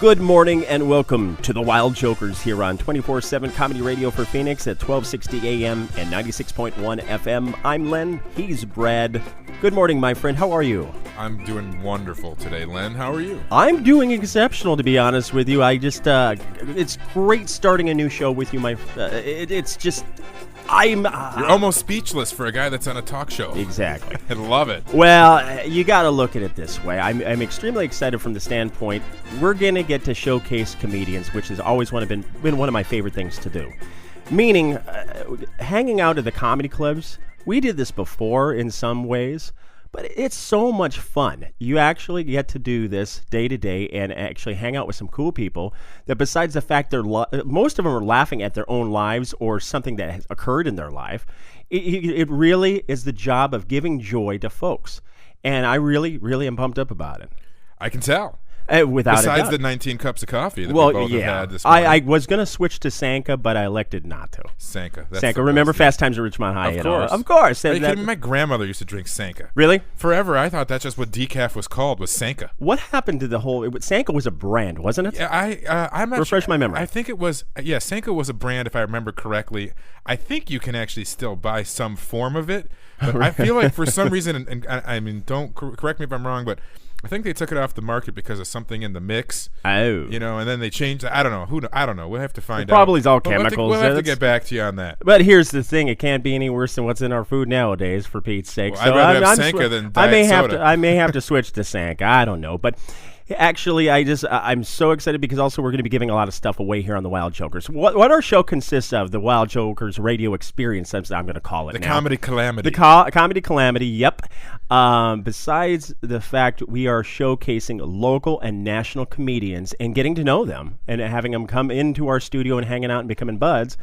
Good morning and welcome to the Wild Jokers here on 24/7 Comedy Radio for Phoenix at 1260 AM and 96.1 FM. I'm Len. He's Brad. Good morning, my friend. How are you? I'm doing wonderful today, Len. How are you? I'm doing exceptional, to be honest with you. I just, it's great starting a new show with you, it's just... You're almost speechless for a guy that's on a talk show. Exactly. I love it. Well, you got to look at it this way. I'm extremely excited from the standpoint we're going to get to showcase comedians, which has always been one of my favorite things to do. Meaning, hanging out at the comedy clubs, we did this before in some ways, but it's so much fun. You actually get to do this day to day and actually hang out with some cool people that, besides the fact most of them are laughing at their own lives or something that has occurred in their life, it really is the job of giving joy to folks. And I really, really am pumped up about it. I can tell. Without Besides a doubt. the 19 cups of coffee that we both have had this morning. I was going to switch to Sanka, but I elected not to. Sanka. Sanka. Remember Fast Times at Ridgemont High? Of course. Of course. Are you kidding me? My grandmother used to drink Sanka. Really? Forever. I thought that's just what decaf was called, was Sanka. What happened to the whole... Sanka was a brand, wasn't it? Yeah, I'm not Refresh my memory. I think it was... Yeah, Sanka was a brand, if I remember correctly. I think you can actually still buy some form of it. But I feel like for some reason, and I mean, don't correct me if I'm wrong, but... I think they took it off the market because of something in the mix. Oh. You know, and then they changed it. I don't know. I don't know. We'll have to find out. Probably all chemicals. We'll have to get back to you on that. But here's the thing. It can't be any worse than what's in our food nowadays, for Pete's sake. Well, I'd rather have Sanka than Diet Soda. I may have to switch to Sanka. I don't know. But actually, I'm so excited because also we're going to be giving a lot of stuff away here on the Wild Jokers. What our show consists of, the Wild Jokers radio experience, I'm going to call it the now. Comedy Calamity. The Comedy Calamity, yep. Besides the fact we are showcasing local and national comedians and getting to know them and having them come into our studio and hanging out and becoming buds,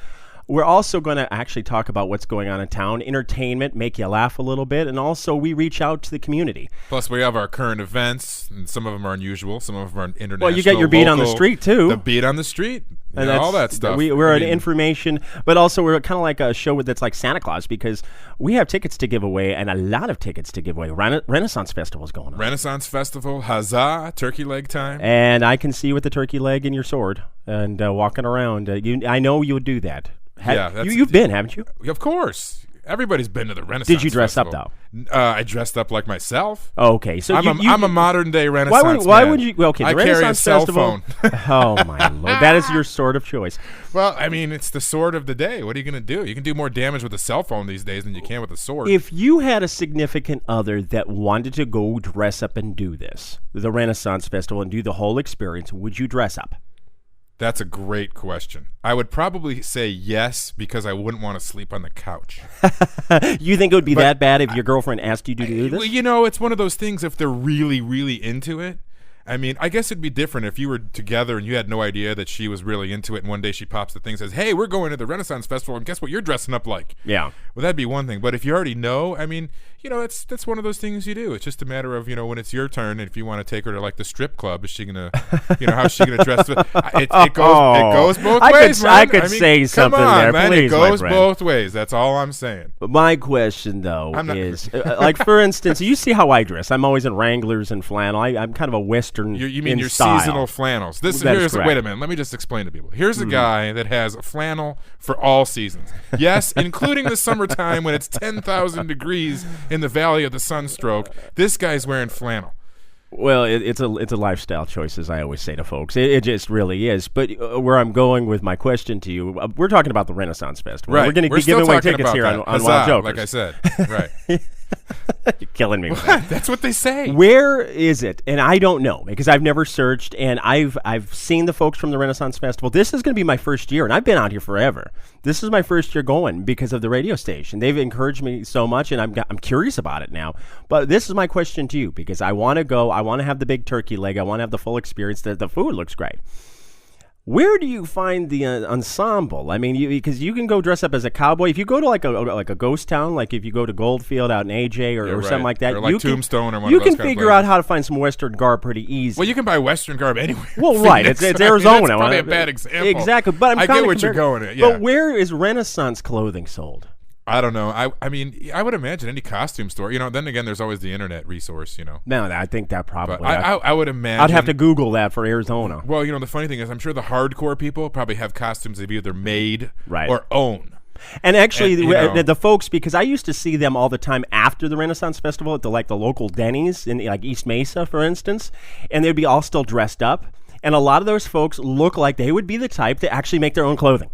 we're also going to actually talk about what's going on in town, entertainment, make you laugh a little bit, and also we reach out to the community. Plus, we have our current events, and some of them are unusual, some of them are international. Well, you get your beat on the street, too. The beat on the street, and all that stuff. We're an information, but also we're kind of like a show that's like Santa Claus because we have tickets to give away and a lot of tickets to give away. Renaissance Festival is going on. Renaissance Festival, huzzah, turkey leg time. And I can see you with the turkey leg and your sword and walking around. I know you would do that. You've been, haven't you? Of course. Everybody's been to the Renaissance Did you dress Festival. up, though? I dressed up like myself. Oh, okay. So I'm a modern-day Renaissance Why man. would you... Well, okay, the I Renaissance carry a Festival, cell phone. Oh, my Lord. That is your sword of choice. Well, I mean, it's the sword of the day. What are you going to do? You can do more damage with a cell phone these days than you can with a sword. If you had a significant other that wanted to go dress up and do this, the Renaissance Festival, and do the whole experience, would you dress up? That's a great question. I would probably say yes because I wouldn't want to sleep on the couch. You think it would be that bad if your girlfriend asked you to do this? Well, you know, it's one of those things if they're really, really into it. I mean, I guess it'd be different if you were together and you had no idea that she was really into it, and one day she pops the thing and says, hey, we're going to the Renaissance Festival, and guess what you're dressing up like? Yeah. Well, that'd be one thing. But if you already know, I mean, you know, that's one of those things you do. It's just a matter of, you know, when it's your turn, and if you want to take her to, like, the strip club, is she going to, you know, how's she going to dress? It goes both ways, man. I could say something come on, there, man. please, It goes my friend. both ways. That's all I'm saying. But my question, though, is, like, for instance, you see how I dress. I'm always in Wranglers and flannel. I'm kind of a Western You mean your style. seasonal flannels. That is Wait a minute. Let me just explain to people. Here's a guy that has a flannel for all seasons. Yes, including the summertime when it's 10,000 degrees in the Valley of the Sunstroke. This guy's wearing flannel. Well, it's a lifestyle choice, as I always say to folks. It just really is. But where I'm going with my question to you, we're talking about the Renaissance Festival. Right. We're going to be giving away tickets here on Wild Jokers. Like I said. Right. You're killing me with that. That's what they say. Where is it? And I don't know because I've never searched, and I've seen the folks from the Renaissance Festival. This is going to be my first year, and I've been out here forever. This is my first year going because of the radio station. They've encouraged me so much, and I'm curious about it now. But this is my question to you because I want to go. I want to have the big turkey leg. I want to have the full experience. The food looks great. Where do you find the ensemble? I mean, because you can go dress up as a cowboy. If you go to like a ghost town, like if you go to Goldfield out in AJ or something like that, or like you Tombstone can, or one you of those can figure out how to find some Western garb pretty easy. Well, you can buy Western garb anywhere. Well, right, it's Arizona. I mean, that's probably a bad example. Exactly, but I get what you're going at. Yeah. But where is Renaissance clothing sold? I don't know. I mean, I would imagine any costume store. Then again, there's always the internet resource. No, I think that probably. But I would imagine. I'd have to Google that for Arizona. Well, the funny thing is, I'm sure the hardcore people probably have costumes they've either made or own. And actually, the folks, because I used to see them all the time after the Renaissance Festival at the local Denny's in like East Mesa, for instance, and they'd be all still dressed up. And a lot of those folks look like they would be the type to actually make their own clothing.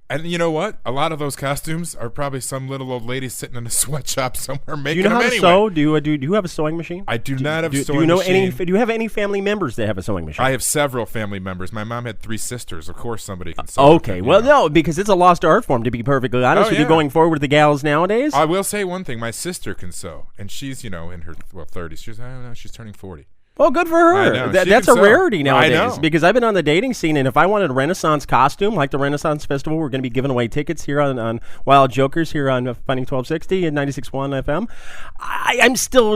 And you know what? A lot of those costumes are probably some little old lady sitting in a sweatshop somewhere making them anyway. Do you know how to sew? Do you have a sewing machine? I do not have a sewing machine. Do you have any family members that have a sewing machine? I have several family members. My mom had 3 sisters. Of course somebody can sew. Okay. Well, no, because it's a lost art form, to be perfectly honest with you, going forward with the gals nowadays. I will say one thing. My sister can sew, and she's, in her 30s. I don't know, she's turning 40. Well, good for her. That's a rarity nowadays. I know. Because I've been on the dating scene, and if I wanted a Renaissance costume like the Renaissance Festival, we're going to be giving away tickets here on Wild Jokers here on Finding 1260 and 96.1 FM.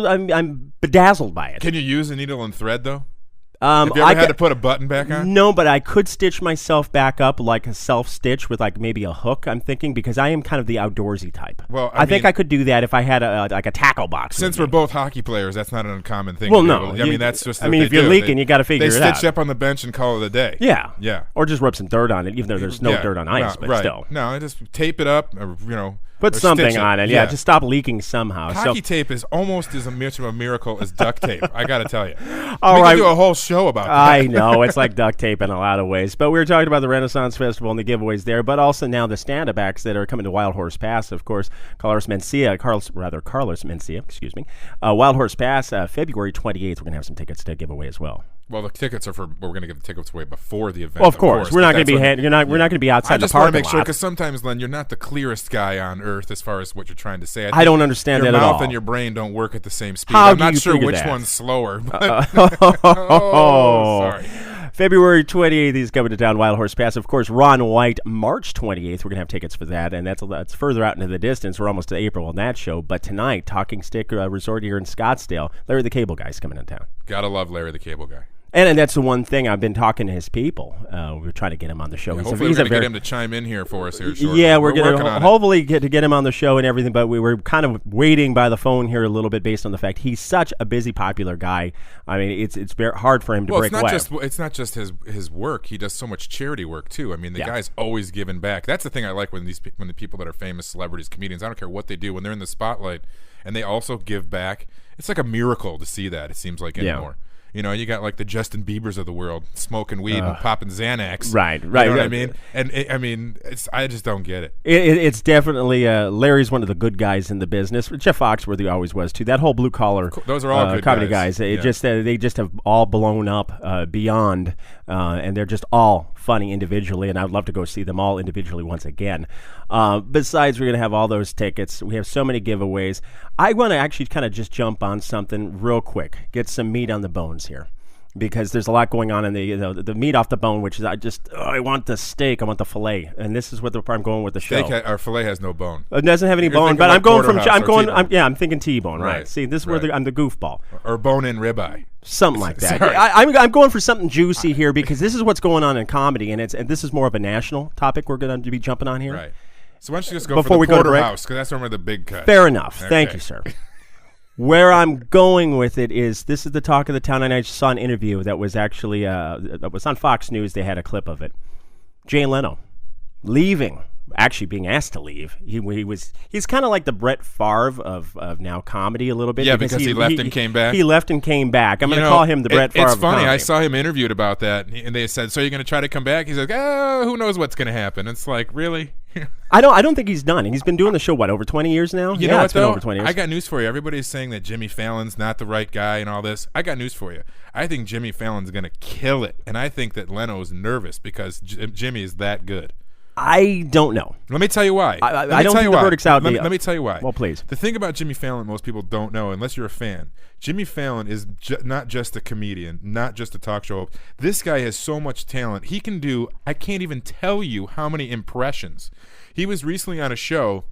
I'm bedazzled by it. Can you use a needle and thread though? Have you ever had to put a button back on? No, but I could stitch myself back up like a self-stitch with maybe a hook, I'm thinking, because I am kind of the outdoorsy type. Well, I think I could do that if I had a tackle box. Since we're both hockey players, that's not an uncommon thing. Well, no. That's just if you're leaking, you got to figure it out. They stitch up on the bench and call it a day. Yeah. Yeah. Or just rub some dirt on it, even though there's no dirt on ice, but still. No, I just tape it up, Put something on it, just stop leaking somehow. Hockey tape is almost as much of a miracle as duct tape, I got to tell you. We can do a whole show about that. I know, it's like duct tape in a lot of ways. But we were talking about the Renaissance Festival and the giveaways there, but also now the stand-up acts that are coming to Wild Horse Pass, of course. Carlos Mencia, excuse me. Wild Horse Pass, February 28th, we're going to have some tickets to give away as well. Well, the tickets are we're going to give the tickets away before the event. Well, of course. We're not going to be we're not going to be outside the parking lot. I just want to make sure, because sometimes, Len, you're not the clearest guy on earth as far as what you're trying to say. I don't understand that at all. Your mouth and your brain don't work at the same speed. I'm not sure which one's slower. But sorry. February 28th, he's coming to town, Wild Horse Pass. Of course, Ron White, March 28th. We're going to have tickets for that, and that's further out into the distance. We're almost to April on that show. But tonight, Talking Stick Resort here in Scottsdale, Larry the Cable Guy's coming in town. Gotta love Larry the Cable Guy. And that's the one thing I've been talking to his people. We're trying to get him on the show. Yeah, hopefully we're going to get him to chime in here for us here shortly. Yeah, we're going to hopefully get him on the show and everything, but we were kind of waiting by the phone here a little bit based on the fact he's such a busy, popular guy. I mean, it's very hard for him to break away. It's not just his work. He does so much charity work, too. I mean, the guy's always giving back. That's the thing I like when the people that are famous, celebrities, comedians, I don't care what they do, when they're in the spotlight and they also give back, it's like a miracle to see that, it seems like, anymore. You got like the Justin Biebers of the world smoking weed and popping Xanax. Right. You know what I mean? And I just don't get it. It's definitely Larry's one of the good guys in the business. Jeff Foxworthy always was too. That whole blue collar, those are all good comedy guys. They just have all blown up beyond, and they're just all funny individually. And I'd love to go see them all individually once again. Besides, we're gonna have all those tickets. We have so many giveaways. I want to actually kind of just jump on something real quick. Get some meat on the bones here, because there's a lot going on in the meat off the bone, which is I want the steak, I want the fillet, and this is what I'm going with the show. Our fillet has no bone. It doesn't have any bone, but I'm thinking T-bone, right? See, this is where I'm the goofball. Or bone-in ribeye. Something like that. I'm going for something juicy here, because this is what's going on in comedy, and this is more of a national topic we're going to be jumping on here. Right. So why don't you just go for the porterhouse, because that's where the big cut. Fair enough. Okay. Thank you, sir. Where I'm going with it is, this is the talk of the town, and I just saw an interview that was actually that was on Fox News. They had a clip of it. Jay Leno leaving, actually being asked to leave. He's kind of like the Brett Favre of now comedy a little bit. Yeah, because he left and came back. He left and came back. I'm going to call him the Brett Favre. It's funny. Of comedy. I saw him interviewed about that, and they said, "So you're going to try to come back?" He's like, "Oh, who knows what's going to happen?" It's like, really. I don't think he's done. He's been doing the show over 20 years now. You know what, it's been over 20 years. I got news for you. Everybody's saying that Jimmy Fallon's not the right guy and all this. I got news for you. I think Jimmy Fallon's going to kill it, and I think that Leno's nervous because Jimmy is that good. I don't know. Let me tell you why. I don't think the verdict's out yet. Let me tell you why. Well, please. The thing about Jimmy Fallon most people don't know, unless you're a fan, Jimmy Fallon is not just a comedian, not just a talk show. This guy has so much talent. He can do, I can't even tell you how many impressions. He was recently on a show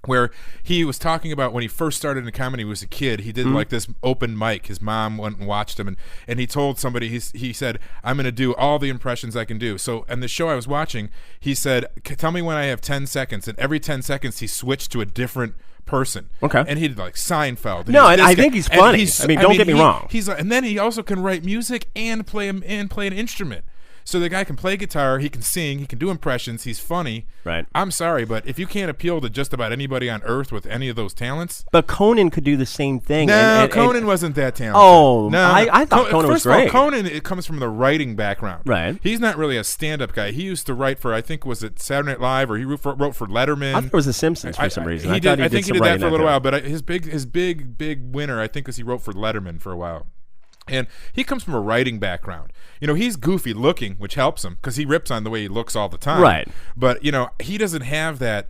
where he was talking about when he first started in comedy, he was a kid. He did like this open mic. His mom went and watched him, and he told somebody, he said, I'm going to do all the impressions I can do. So in the show I was watching, he said, tell me when I have 10 seconds. And every 10 seconds, he switched to a different person. Okay. And he did like Seinfeld. No, and I think he's funny. Don't get me wrong. And then he also can write music and play an instrument. So the guy can play guitar, he can sing, he can do impressions, he's funny. Right. I'm sorry, but if you can't appeal to just about anybody on earth with any of those talents. But Conan could do the same thing. No, Conan wasn't that talented. Oh, no, I thought Conan was great. First of all, Conan, it comes from the writing background. Right. He's not really a stand-up guy. He used to write for, I think, was it Saturday Night Live, or he wrote for Letterman. I thought it was The Simpsons for some reason. I think he did that for a little while, but his big winner, I think, was he wrote for Letterman for a while. And he comes from a writing background. You know, he's goofy looking, which helps him because he rips on the way he looks all the time. Right. But, you know, he doesn't have that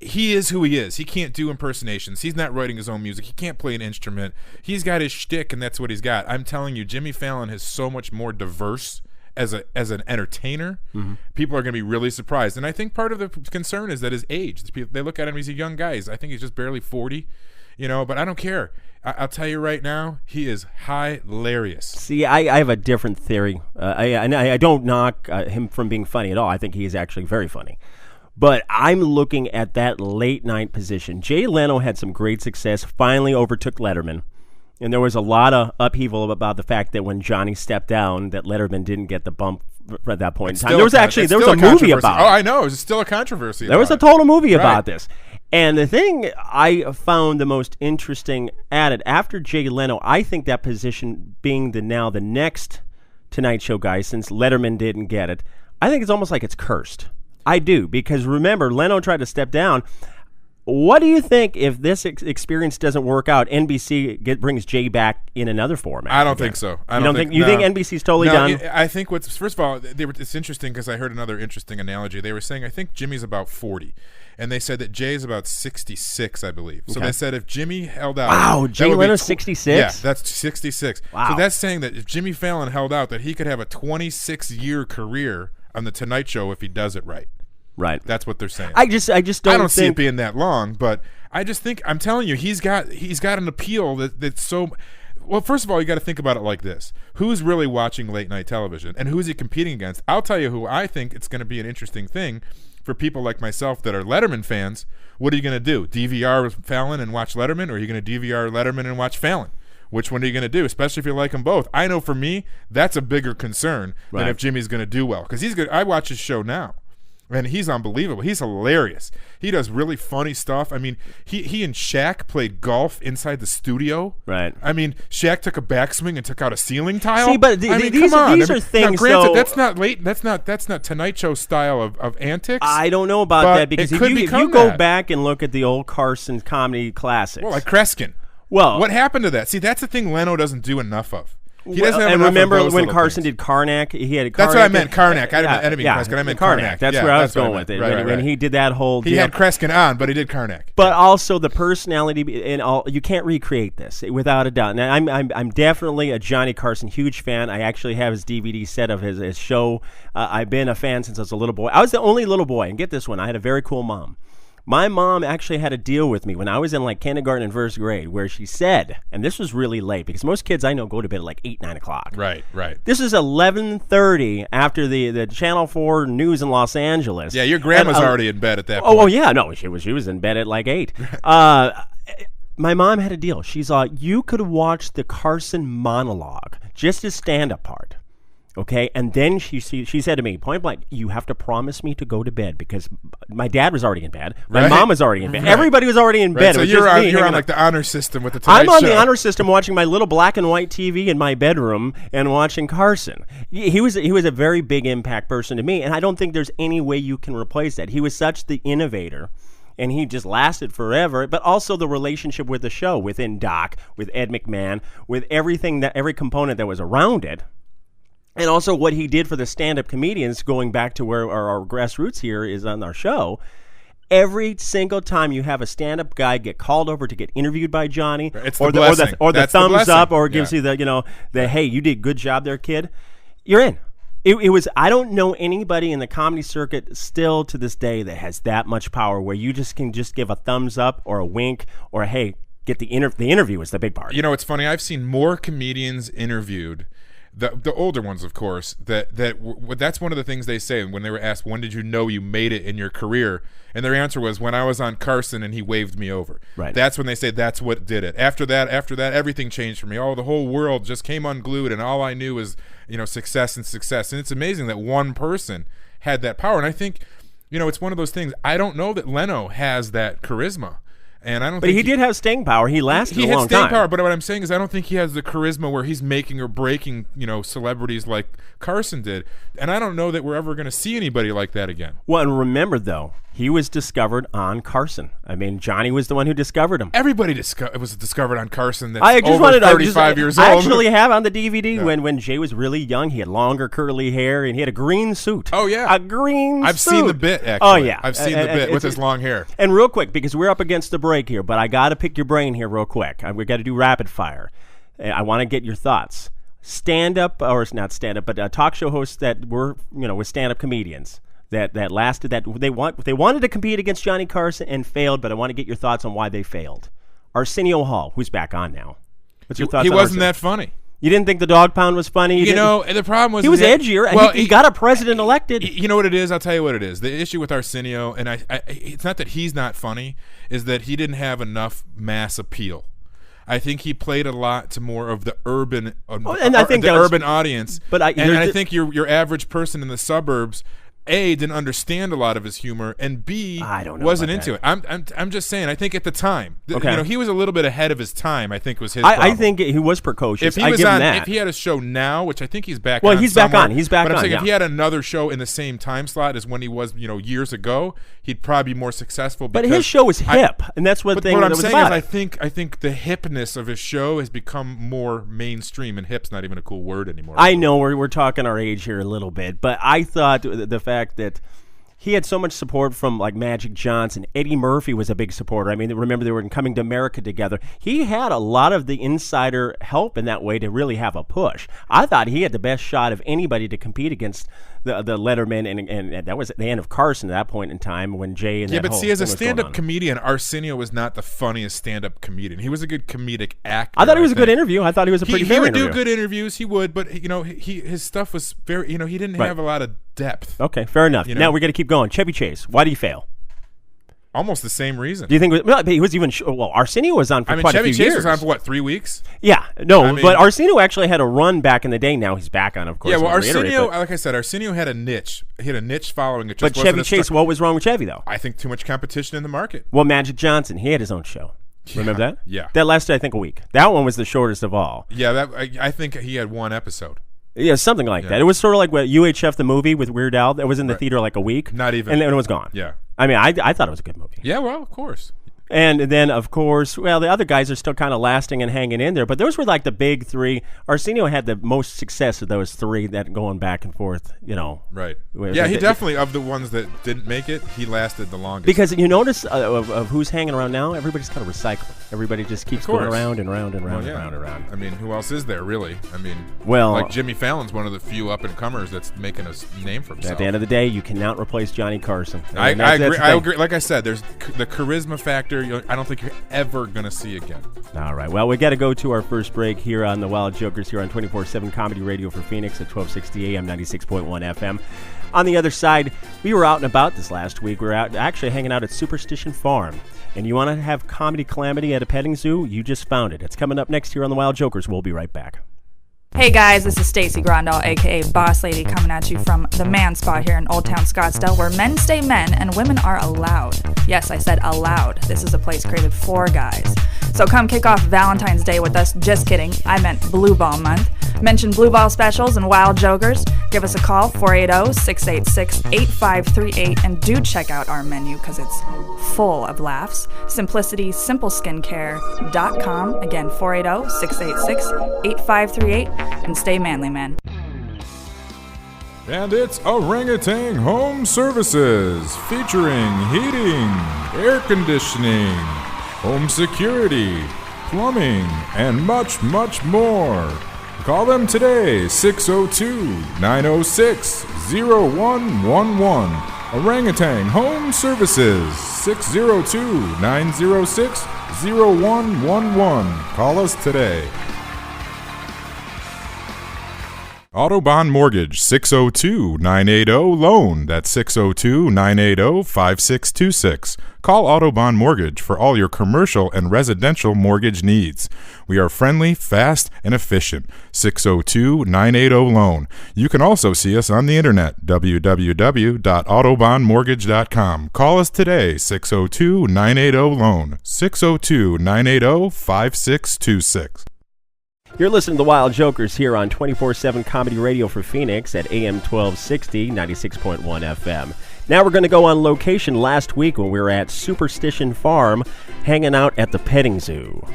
he is who he is. He can't do impersonations. He's not writing his own music. He can't play an instrument. He's got his shtick, and that's what he's got. I'm telling you, Jimmy Fallon is so much more diverse as an entertainer. Mm-hmm. People are going to be really surprised. And I think part of the concern is that his age. They look at him, he's a young guy. I think he's just barely 40. You know, but I don't care. I'll tell you right now, he is hilarious. See, I have a different theory. I don't knock him from being funny at all. I think he is actually very funny. But I'm looking at that late night position. Jay Leno had some great success, finally overtook Letterman. And there was a lot of upheaval about the fact that when Johnny stepped down, that Letterman didn't get the bump at that point in time. There was a movie about it. Oh, I know. It was still a controversy. There was a total movie about this. And the thing I found the most interesting at it, after Jay Leno, I think that position being the next Tonight Show guy, since Letterman didn't get it, I think it's almost like it's cursed. I do, because remember, Leno tried to step down. What do you think if this experience doesn't work out? NBC brings Jay back in another format. I don't think so. You think NBC's totally done? I think first of all, it's interesting because I heard another interesting analogy. They were saying I think Jimmy's about 40, and they said that Jay's about 66, I believe. So they said if Jimmy held out, wow, Jay Leno's 66. Yeah, that's 66. Wow. So that's saying that if Jimmy Fallon held out, that he could have a 26-year career on the Tonight Show if he does it right. Right. That's what they're saying. I just don't. I don't see it being that long, but I just think I'm telling you, he's got an appeal that's so. Well, first of all, you got to think about it like this: who's really watching late night television, and who is he competing against? I'll tell you who I think it's going to be an interesting thing for people like myself that are Letterman fans. What are you going to do? DVR with Fallon and watch Letterman, or are you going to DVR Letterman and watch Fallon? Which one are you going to do, especially if you like them both? I know for me, that's a bigger concern than if Jimmy's going to do well, because he's good. I watch his show now. And he's unbelievable. He's hilarious. He does really funny stuff. I mean, he and Shaq played golf inside the studio. Right. I mean, Shaq took a backswing and took out a ceiling tile. See, but these are things. Now, granted, that's not late. That's not Tonight Show style of antics. I don't know about that, because if you go back and look at the old Carson comedy classics, well, like Kreskin. Well, what happened to that? See, that's the thing Leno doesn't do enough of. He doesn't have remember when Carson did Karnak? He had a Karnak. That's what I meant, Karnak. I didn't mean Kreskin. I meant Karnak. That's where I was going with it. Right. When he did that whole deal. He had Kreskin on, but he did Karnak. But also the personality and all. You can't recreate this without a doubt. Now, I'm definitely a Johnny Carson huge fan. I actually have his DVD set of his show. I've been a fan since I was a little boy. I was the only little boy, and get this one, I had a very cool mom. My mom actually had a deal with me when I was in like kindergarten and first grade, where she said, and this was really late because most kids I know go to bed at like 8, 9 o'clock. Right. This is 11:30 after the Channel 4 news in Los Angeles. Yeah, your grandma's already in bed at that point. Oh yeah, no, she was in bed at like 8. My mom had a deal. She's you could watch the Carson monologue, just his stand-up part. Okay, and then she said to me, point blank, you have to promise me to go to bed, because my dad was already in bed. My mom was already in bed. Everybody was already in bed. So you're on like the honor system with the Tonight I'm on Show. the honor system watching my little black and white TV in my bedroom and watching Carson. He was a very big impact person to me, and I don't think there's any way you can replace that. He was such the innovator. And he just lasted forever, but also the relationship with the show, within Doc, with Ed McMahon, with every component that was around it. And also what he did for the stand-up comedians, going back to where our grassroots here is on our show. Every single time you have a stand-up guy get called over to get interviewed by Johnny, or the thumbs up, or gives you the hey, you did a good job there, kid, you're in. It was. I don't know anybody in the comedy circuit still to this day that has that much power where you just can just give a thumbs up or a wink or a, hey, get the interview is the big part. You know, it's funny. I've seen more comedians interviewed, the older ones, of course. That's one of the things they say when they were asked, when did you know you made it in your career? And their answer was, when I was on Carson and he waved me over. Right. That's when they say that's what did it. After that, everything changed for me. Oh, the whole world just came unglued, and all I knew was, success and success. And it's amazing that one person had that power. And I think, it's one of those things. I don't know that Leno has that charisma. And I don't. But he did have staying power. He lasted a long time. He had staying power, but what I'm saying is I don't think he has the charisma where he's making or breaking, celebrities like Carson did. And I don't know that we're ever going to see anybody like that again. Well, and remember, though, he was discovered on Carson. I mean, Johnny was the one who discovered him. Everybody was discovered on Carson that's over 35 years old. I actually have on the DVD when Jay was really young. He had longer curly hair, and he had a green suit. Oh, yeah. A green suit. I've seen the bit, actually. Oh, yeah. I've seen the bit with his long hair. And real quick, because we're up against the break here, but I got to pick your brain here real quick. We got to do rapid fire. I want to get your thoughts. Stand-up, or not stand-up, but talk show hosts that were, with stand-up comedians. That lasted, that they wanted to compete against Johnny Carson and failed, but I want to get your thoughts on why they failed. Arsenio Hall, who's back on now. What's your thoughts on He wasn't Arsenio? that funny. You didn't think the dog pound was funny? The problem was... He was edgier. Well, he got a president elected. You know what it is? I'll tell you what it is. The issue with Arsenio, and it's not that he's not funny, is that he didn't have enough mass appeal. I think he played a lot to more of the urban urban audience. But I think your average person in the suburbs... A, didn't understand a lot of his humor, and B, wasn't into it. I'm just saying. I think at the time, he was a little bit ahead of his time. I think was his. I think he was precocious. If he had a show now, which I think he's back. Well, he's back on. He's back on. But I'm saying if he had another show in the same time slot as when he was, years ago, he'd probably be more successful. But his show was hip, and that's what what I'm saying is, I think the hipness of his show has become more mainstream, and hip's not even a cool word anymore. I know we're talking our age here a little bit, but I thought the fact that he had so much support from like Magic Johnson. Eddie Murphy was a big supporter. I mean, remember they were in Coming to America together. He had a lot of the insider help in that way to really have a push. I thought he had the best shot of anybody to compete against the Letterman, and that was the end of Carson at that point in time when Jay and as a stand-up comedian, Arsenio was not the funniest stand-up comedian. He was a good comedic actor. I thought he was a good interview. I thought he was a pretty fair interview. He would do good interviews. He would, but his stuff was very. He didn't have a lot of depth. Okay, fair enough. Now we're gonna keep going. Chevy Chase, why did he fail? Almost the same reason. Do you think he was even? Well, Arsenio was on for quite a few years. Chevy Chase was on for what, 3 weeks? Yeah, but Arsenio actually had a run back in the day. Now he's back on, of course. Yeah, well, Arsenio, like I said, Arsenio had a niche. He had a niche following. It just but Chevy Chase, what was wrong with Chevy though? I think too much competition in the market. Well, Magic Johnson, he had his own show. Remember that? Yeah. That lasted, I think, a week. That one was the shortest of all. Yeah, I think he had one episode. Yeah, something like that. It was sort of like what UHF the movie with Weird Al. That was in the theater like a week. Not even. And then it was gone. Yeah. I mean, I thought it was a good movie. Yeah, well, of course. And then, of course, the other guys are still kind of lasting and hanging in there. But those were like the big three. Arsenio had the most success of those three that going back and forth, Right. Yeah, he definitely, of the ones that didn't make it, he lasted the longest. Because you notice of who's hanging around now, everybody's kind of recycling. Everybody just keeps going around and round and round and round and round. I mean, who else is there, really? I mean, well, like Jimmy Fallon's one of the few up-and-comers that's making a name for himself. At the end of the day, you cannot replace Johnny Carson. I agree. I agree. Like I said, there's the charisma factor. I don't think you're ever going to see again. All right. Well, we got to go to our first break here on the Wild Jokers here on 24/7 Comedy Radio for Phoenix at 1260 AM, 96.1 FM. On the other side, we were out and about this last week. We were out actually hanging out at Superstition Farm. And you want to have comedy calamity at a petting zoo? You just found it. It's coming up next here on the Wild Jokers. We'll be right back. Hey guys, this is Stacy Grandal, aka Boss Lady, coming at you from the Man Spot here in Old Town Scottsdale, where men stay men and women are allowed. Yes, I said allowed. This is a place created for guys. So come kick off Valentine's Day with us. Just kidding. I meant Blue Ball Month. Mention Blue Ball specials and Wild Jokers. Give us a call, 480-686-8538, and do check out our menu because it's full of laughs. SimplicitySimpleSkincare.com. Again, 480-686-8538, and stay manly, man. And it's Orangutan Home Services, featuring heating, air conditioning, home security, plumbing, and much, much more. Call them today, 602-906-0111. Orangutan Home Services, 602-906-0111. Call us today. Autobahn Mortgage, 602-980-LOAN. That's 602-980-5626. Call Autobahn Mortgage for all your commercial and residential mortgage needs. We are friendly, fast, and efficient. 602-980-LOAN. You can also see us on the internet, www.autobahnmortgage.com. Call us today, 602-980-LOAN. 602-980-5626. You're listening to the Wild Jokers here on 24/7 Comedy Radio for Phoenix at AM 1260, 96.1 FM. Now we're going to go on location last week when we were at Superstition Farm hanging out at the petting zoo.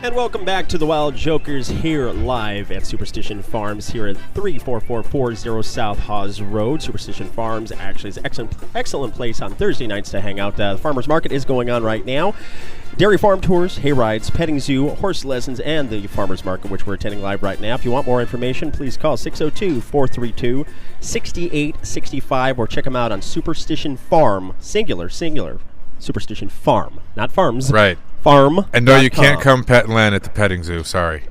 And welcome back to the Wild Jokers here live at Superstition Farms here at 34440 South Hawes Road. Superstition Farms actually is an excellent place on Thursday nights to hang out. The farmers market is going on right now. Dairy farm tours, hay rides, petting zoo, horse lessons, and the farmers market, which we're attending live right now. If you want more information, please call 602-432-6865 or check them out on Superstition Farm, singular, Superstition Farm, not farms. Right. Farm. And no, you can't come pet Len at the petting zoo. Sorry.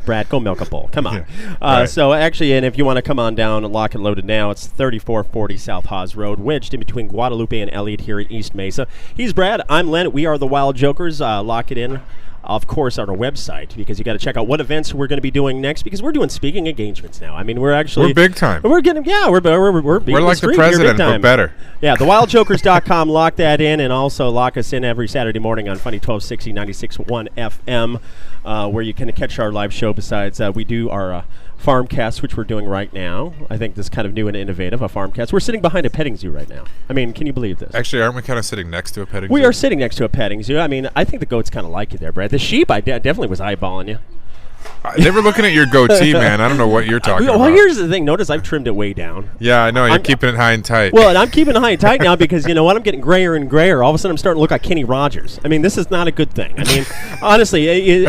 Brad, go milk a bull. Come on. Yeah, right. So actually, and if you want to come on down and lock and loaded now, it's 3440 South Hawes Road, wedged in between Guadalupe and Elliott here in East Mesa. He's Brad. I'm Len. We are the Wild Jokers. Lock it in. Of course, on our website, because you got to check out what events we're going to be doing next, because we're doing speaking engagements now. I mean, we're big time. We're getting, yeah, we're like the president, but better. Yeah, thewildjokers.com. Lock that in, and also lock us in every Saturday morning on Funny 1260 96.1 FM, where you can catch our live show. Besides, we do our Farmcast, which we're doing right now. I think this is kind of new and innovative, a Farmcast. We're sitting behind a petting zoo right now. I mean, can you believe this? Actually, aren't we kind of sitting next to a petting zoo? We are sitting next to a petting zoo. I mean, I think the goats kind of like you there, Brad. The sheep, I definitely was eyeballing you. They were looking at your goatee, man. I don't know what you're talking about. Well, here's the thing. Notice I've trimmed it way down. Yeah, I know. You're keeping it high and tight. Well, and I'm keeping it high and tight now because, you know what, I'm getting grayer and grayer. All of a sudden, I'm starting to look like Kenny Rogers. I mean, this is not a good thing. I mean, honestly,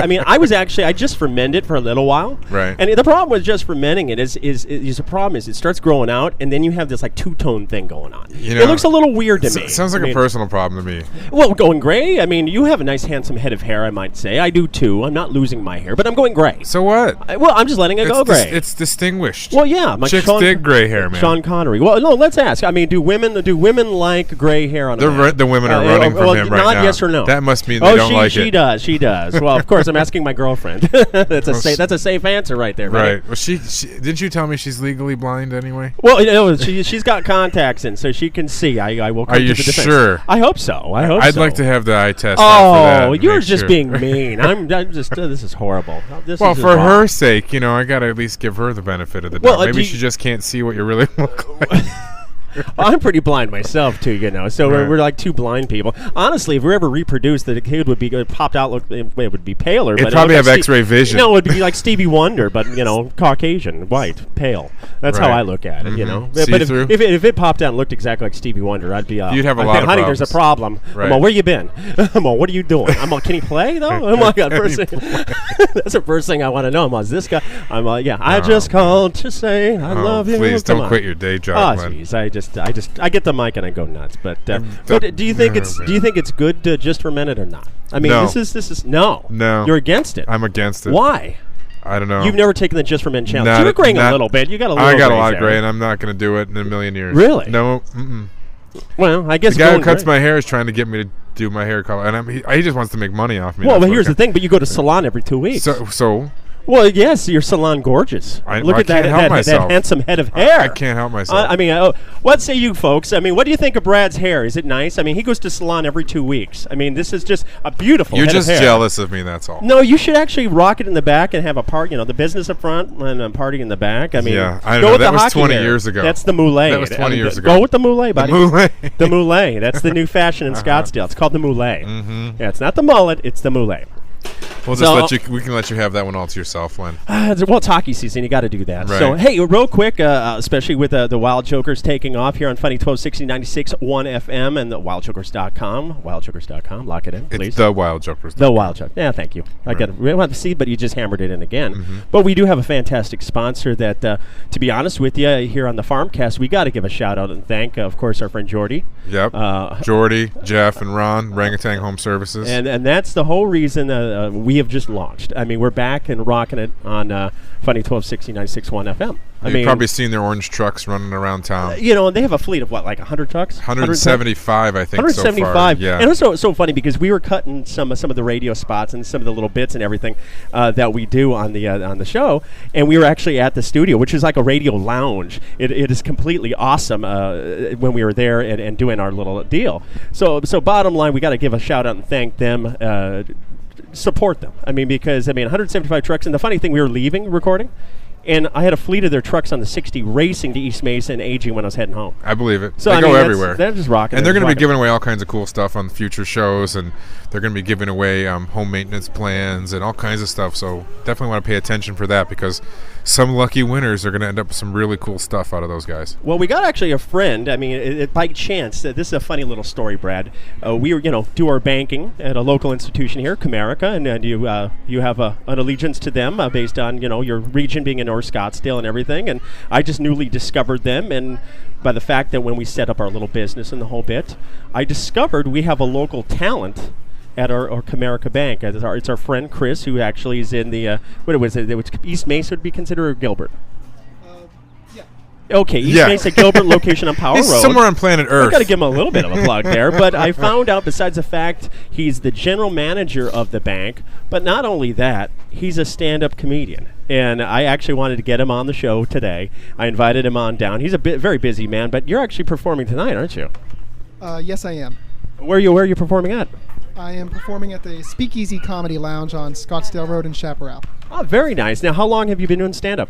I just fermented for a little while. Right. And the problem with just fermenting it is the problem is it starts growing out, and then you have this, like, two-tone thing going on. You know, it looks a little weird to me. Sounds like a personal problem to me. Well, going gray? I mean, you have a nice, handsome head of hair, I might say. I do, too. I'm not losing my hair, but I'm going gray. So what? I'm just letting it go gray. It's distinguished. Well, yeah. Chicks dig gray hair, man. Sean Connery. Well, no, let's ask. I mean, do women like gray hair on a man? The women are running from him right now. Not yes or no. That must mean they don't like it. She does. Well, of course, I'm asking my girlfriend. That's a safe answer right there. Right. Well, she didn't you tell me she's legally blind anyway? Well, you know, she's got contacts in, so she can see. I will come to the defense. Are you sure? I hope so. I'd like to have the eye test. Oh, you're just being mean. I'm just. This is horrible. Well, for her sake, you know, I got to at least give her the benefit of the doubt. Maybe she just can't see what you really look like. Well, I'm pretty blind myself too, you know. So we're like two blind people. Honestly, if we ever reproduced, the kid would be popped out. It would be paler. It'd but probably have X-ray vision. No, it would be like Stevie Wonder, but you know, Caucasian, white, pale. That's how I look at it. You know. But if it popped out and looked exactly like Stevie Wonder, I'd be. You'd have a lot of honey, problems. there's a problem. Right. I'm all, where you been? I'm all, what are you doing? I'm all, can he play though? Oh my God, that's the first thing I want to know. I'm all, is this guy? I'm all, yeah. I just called to say I love you. Please don't quit your day job. Oh, jeez, I get the mic and I go nuts. But do you think it's good to just ferment it or not? I mean, no. this is no. You're against it. I'm against it. Why? I don't know. You've never taken the just ferment challenge. You're graying a little bit. You got a little. I got a lot of gray, and I'm not going to do it in a million years. Really? No. Mm-mm. Well, I guess the guy who cuts my hair is trying to get me to do my hair color, and he just wants to make money off me. Well, but here's the thing. But you go to salon every 2 weeks. So. Well, yes, your salon gorgeous. Look at that handsome head of hair. I can't help myself. I mean, what say you folks? I mean, what do you think of Brad's hair? Is it nice? I mean, he goes to salon every 2 weeks. I mean, this is just a beautiful You're head just of hair. jealous of me, that's all. No, you should actually rock it in the back and have a part, you know, the business up front and a party in the back. I mean, yeah, I know. That was 20 years ago. That's the moulet. That was 20 years ago. Go with the moulet, buddy. The moulet. The moulet. That's the new fashion in Scottsdale. It's called the moulet. Mm-hmm. Yeah, it's not the mullet, it's the moulet. We'll just we can let you have that one all to yourself, Len. Well, it's hockey season. You got to do that. Right. So, hey, real quick, especially with the Wild Jokers taking off here on Funny 1260 96 1 FM and the wildjokers.com. Wildjokers.com. Lock it in, please. It's the Wild Jokers. The Wild Jokers. Yeah, thank you. I got it. We don't have to see, but you just hammered it in again. But we do have a fantastic sponsor that, to be honest with you, here on the Farmcast, we got to give a shout out and thank, of course, our friend Jordy. Yep. Jordy, Jeff, and Ron, Orangutan Home Services. And that's the whole reason we have just launched. I mean, we're back and rocking it on Funny 1260 96 1 FM. You've probably seen their orange trucks running around town. They have a fleet of what, like 100 trucks? 175, I think. 175. So far. Yeah. And it was so funny because we were cutting some of the radio spots and some of the little bits and everything that we do on the show, and we were actually at the studio, which is like a radio lounge. It is completely awesome when we were there and doing our little deal. So bottom line, we got to give a shout out and thank them. Support them. I mean, because 175 trucks, and the funny thing, we were leaving recording, and I had a fleet of their trucks on the 60 racing to East Mesa and aging when I was heading home. I believe it. So they go everywhere. They're just rocking. And they're going to be giving away all kinds of cool stuff on future shows, and they're going to be giving away home maintenance plans and all kinds of stuff. So definitely want to pay attention for that, because some lucky winners are going to end up with some really cool stuff out of those guys. Well, we got actually a friend. I mean, by chance, this is a funny little story, Brad. We were, do our banking at a local institution here, Comerica, and you have an allegiance to them based on, your region being in North Scottsdale and everything. And I just newly discovered them, and by the fact that when we set up our little business and the whole bit, I discovered we have a local talent at our Comerica Bank. It's our friend Chris, who actually is in the what was it? East Mesa would be considered, or Gilbert? Yeah. Okay, East Mesa, Gilbert, location on Power He's Road. Somewhere on planet Earth. I got to give him a little bit of a plug there. But I found out, besides the fact he's the general manager of the bank, but not only that, he's a stand-up comedian. And I actually wanted to get him on the show today. I invited him on down. He's a very busy man, but you're actually performing tonight, aren't you? Yes, I am. Where are you performing at? I am performing at the Speakeasy Comedy Lounge on Scottsdale Road in Chaparral. Oh, very nice. Now, how long have you been doing stand-up?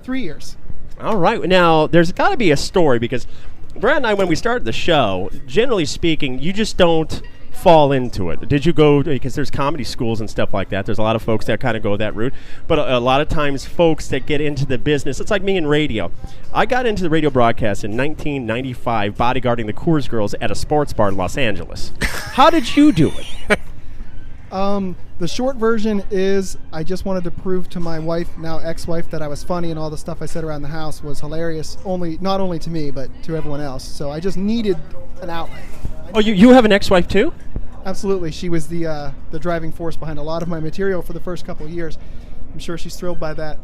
3 years. All right. Now, there's got to be a story, because Brad and I, when we started the show, generally speaking, you just don't fall into it. Did you go, because there's comedy schools and stuff like that. There's a lot of folks that kind of go that route. But a lot of times folks that get into the business, it's like me in radio. I got into the radio broadcast in 1995 bodyguarding the Coors girls at a sports bar in Los Angeles. How did you do it? The short version is I just wanted to prove to my wife, now ex-wife, that I was funny, and all the stuff I said around the house was hilarious, not only to me, but to everyone else. So I just needed an outlet. Oh, you have an ex-wife too? Absolutely. She was the driving force behind a lot of my material for the first couple of years. I'm sure she's thrilled by that.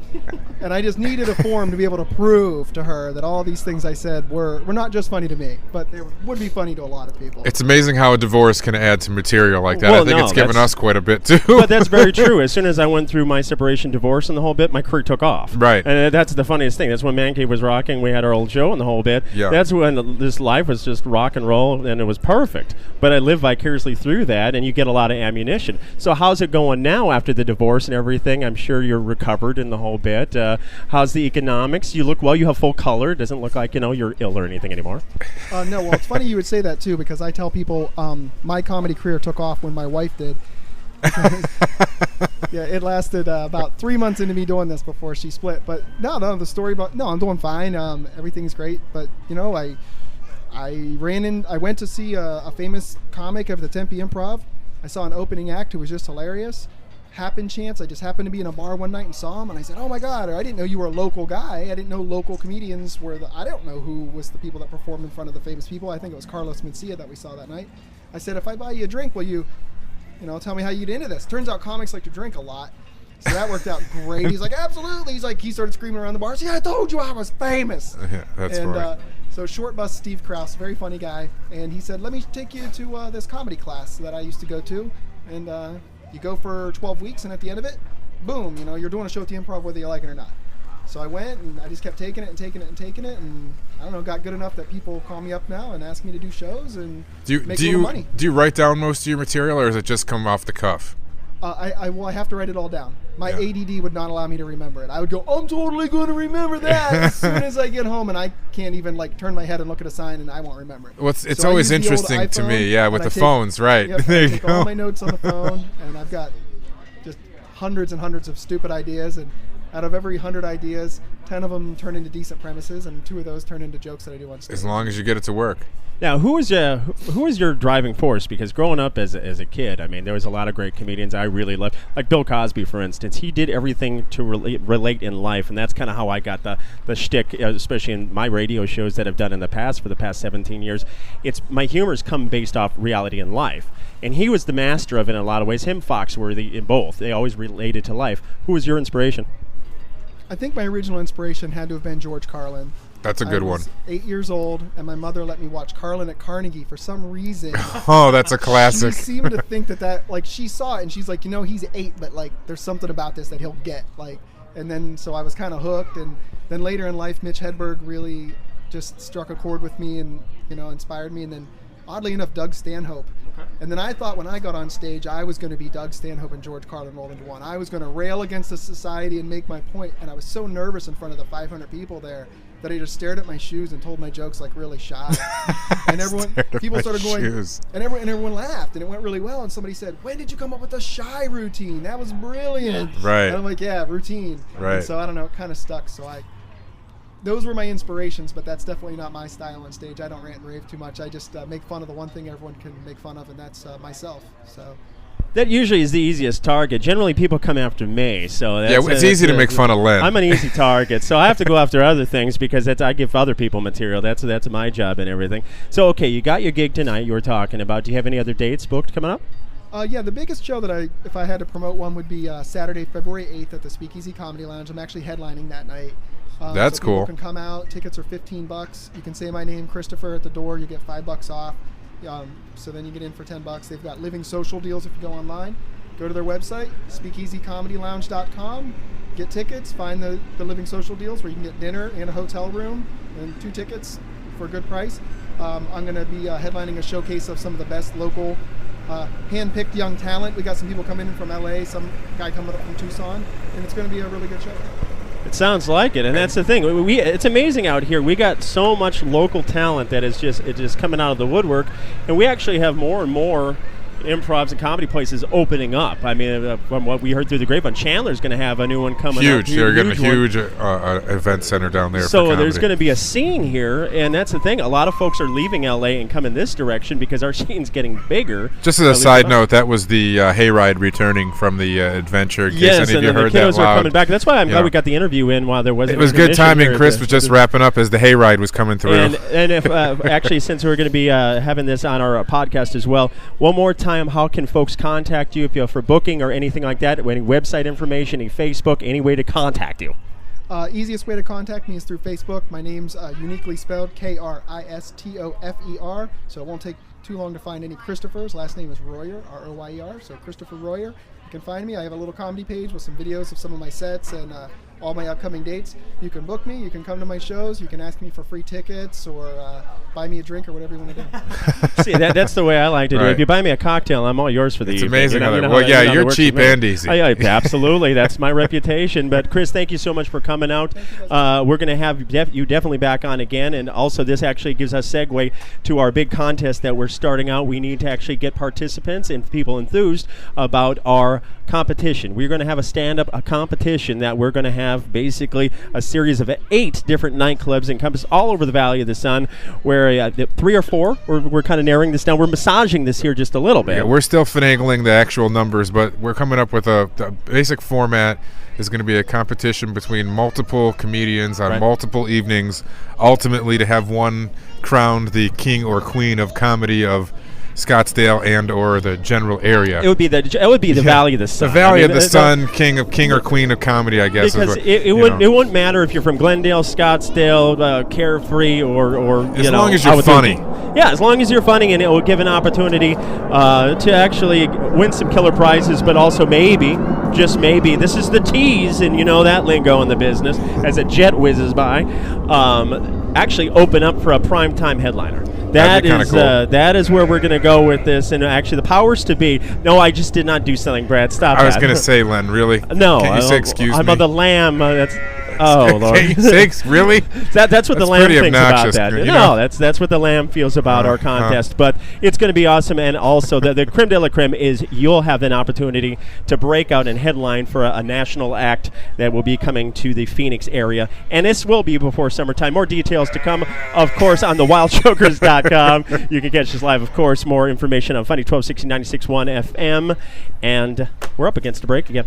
And I just needed a forum to be able to prove to her that all these things I said were not just funny to me, but they would be funny to a lot of people. It's amazing how a divorce can add to material like that. Well, I think it's given us quite a bit, too. But that's very true. As soon as I went through my separation, divorce, and the whole bit, my career took off. Right. And that's the funniest thing. That's when Man Cave was rocking. We had our old show and the whole bit. Yeah. That's when this life was just rock and roll, and it was perfect. But I lived vicariously through that, and you get a lot of ammunition. So how's it going now after the divorce and everything? I'm sure you're recovered in the whole bit. How's the economics? You look well. You have full color. It doesn't look like you're ill or anything anymore. No, well, it's funny you would say that too, because I tell people my comedy career took off when my wife did. Yeah, it lasted about 3 months into me doing this before she split. But no, the story about I'm doing fine. Everything's great. But I went to see a famous comic of the Tempe Improv. I saw an opening act who was just hilarious. I just happened to be in a bar one night and saw him, and I said, "Oh my God, I didn't know you were a local guy. I didn't know local comedians were I don't know who was the people that performed in front of the famous people. I think it was Carlos Mencia that we saw that night." I said, "If I buy you a drink, will you tell me how you get into this?" Turns out comics like to drink a lot. So that worked out great. He's like, "Absolutely." He started screaming around the bar. "Yeah, I told you I was famous." Yeah, that's right. So Short Bus Steve Krause, very funny guy, and he said, "Let me take you to this comedy class that I used to go to, and you go for 12 weeks, and at the end of it, boom, you're doing a show at the Improv whether you like it or not." So I went, and I just kept taking it, and I don't know, got good enough that people call me up now and ask me to do shows and make a little money. Do you write down most of your material, or does it just come off the cuff? I have to write it all down. My ADD would not allow me to remember it. I would go, "I'm totally going to remember that," as soon as I get home, and I can't even turn my head and look at a sign, and I won't remember it. Well, it's always interesting to me, with the phones, right? Yep, There I you take go. all my notes on the phone, and I've got hundreds and hundreds of stupid ideas, and out of every 100 ideas, 10 of them turn into decent premises, and 2 of those turn into jokes that I do on stage. As long as you get it to work. Now, who was your driving force? Because growing up as a kid, I mean, there was a lot of great comedians I really loved. Like Bill Cosby, for instance. He did everything to relate in life, and that's kind of how I got the shtick, especially in my radio shows that I've done in the past for the past 17 years. It's my humor's come based off reality in life. And he was the master of it in a lot of ways. Him, Foxworthy, in both. They always related to life. Who was your inspiration? I think my original inspiration had to have been George Carlin. That's a good one. I was 8 years old, and my mother let me watch Carlin at Carnegie for some reason. Oh, that's a classic. She seemed to think that like, she saw it, and she's like, he's 8, but like, there's something about this that he'll get. Like, and then so I was kind of hooked, and then later in life, Mitch Hedberg really just struck a chord with me, and inspired me, and then oddly enough, Doug Stanhope. Okay. And then I thought when I got on stage, I was going to be Doug Stanhope and George Carlin rolled into one. I was going to rail against the society and make my point, and I was so nervous in front of the 500 people there that I just stared at my shoes and told my jokes like really shy. And people started going, and everyone laughed, and it went really well. And somebody said, "When did you come up with the shy routine? That was brilliant." Right. And I'm like, "Yeah, routine." Right. And so I don't know, it kind of stuck. So those were my inspirations, but that's definitely not my style on stage. I don't rant and rave too much. I just make fun of the one thing everyone can make fun of, and that's myself. So. That usually is the easiest target. Generally, people come after me, so it's easy to make fun of Len. I'm an easy target, so I have to go after other things because I give other people material. That's my job and everything. So, okay, you got your gig tonight. You were talking about. Do you have any other dates booked coming up? Yeah, the biggest show that if I had to promote one, would be Saturday, February 8th at the Speakeasy Comedy Lounge. I'm actually headlining that night. That's so cool. People can come out. Tickets are $15. You can say my name, Christopher, at the door. You get $5 off. So then you get in for $10. They've got living social deals if you go online. Go to their website, speakeasycomedylounge.com. Get tickets. Find the living social deals where you can get dinner and a hotel room and 2 tickets for a good price. I'm going to be headlining a showcase of some of the best local hand-picked young talent. We got some people coming in from LA, some guy coming up from Tucson, and it's going to be a really good show. It sounds like it, and that's the thing. It's amazing out here. We got so much local talent that is just coming out of the woodwork, and we actually have more and more improvs and comedy places opening up. I mean, from what we heard through the grapevine, Chandler's going to have a new one coming huge. up. They're getting a huge event center down there. So there's going to be a scene here, and that's the thing. A lot of folks are leaving LA and coming this direction because our scene's getting bigger. Just as a side note, that was the hayride returning from the adventure. In case any of you heard the kiddos that are coming back. That's why I'm glad we got the interview in while there wasn't. It was good timing. Chris was just wrapping up as the hayride was coming through. And if actually, since we're going to be having this on our podcast as well, one more time, how can folks contact you if you're for booking or anything like that? Any website information, any Facebook, any way to contact you? Easiest way to contact me is through Facebook. My name's uniquely spelled Kristofer, so it won't take too long to find any Christophers. Last name is Royer, Royer, so Christopher Royer. You can find me. I have a little comedy page with some videos of some of my sets and all my upcoming dates. You can book me. You can come to my shows. You can ask me for free tickets or buy me a drink or whatever you want to do. See, that's the way I like to do it. If you buy me a cocktail, I'm all yours for the evening. It's amazing. Well, you're cheap and easy. Absolutely. That's my reputation. But, Chris, thank you so much for coming out. We're going to have you definitely back on again. And also, this actually gives us segue to our big contest that we're starting out. We need to actually get participants and people enthused about our competition. We're going to have a competition that we're going to have basically a series of 8 different nightclubs encompass all over the Valley of the Sun, where 3 or 4, we're kind of narrowing this down. We're massaging this here just a little bit. Yeah, we're still finagling the actual numbers, but we're coming up with the basic format is going to be a competition between multiple comedians on multiple evenings, ultimately to have one crowned the king or queen of comedy of Scottsdale and or the general area. It would be the Valley of the Sun. The Valley of the Sun, king or queen of comedy, I guess. Because it wouldn't matter if you're from Glendale, Scottsdale, Carefree, or as long as you're funny. Yeah, as long as you're funny, and it will give an opportunity to actually win some killer prizes, but also maybe, just maybe, this is the tease, and you know that lingo in the business as a jet whizzes by. Actually, open up for a primetime headliner. That is cool. That is where we're going to go with this, and actually the powers to be. No, I just did not do something, Brad. Stop. I was going to say, Len, really? No, Can't you say excuse me? I'm on the lamb. Oh, Lord. Six, really? That's what the That's Lamb pretty thinks obnoxious, about that. you No, know. that's what the Lamb feels about our contest. But it's going to be awesome. And also, the creme de la creme is you'll have an opportunity to break out and headline for a national act that will be coming to the Phoenix area. And this will be before summertime. More details to come, of course, on thewildjokers.com. You can catch us live, of course. More information on Funny 1260 96.1 FM. And we're up against a break again.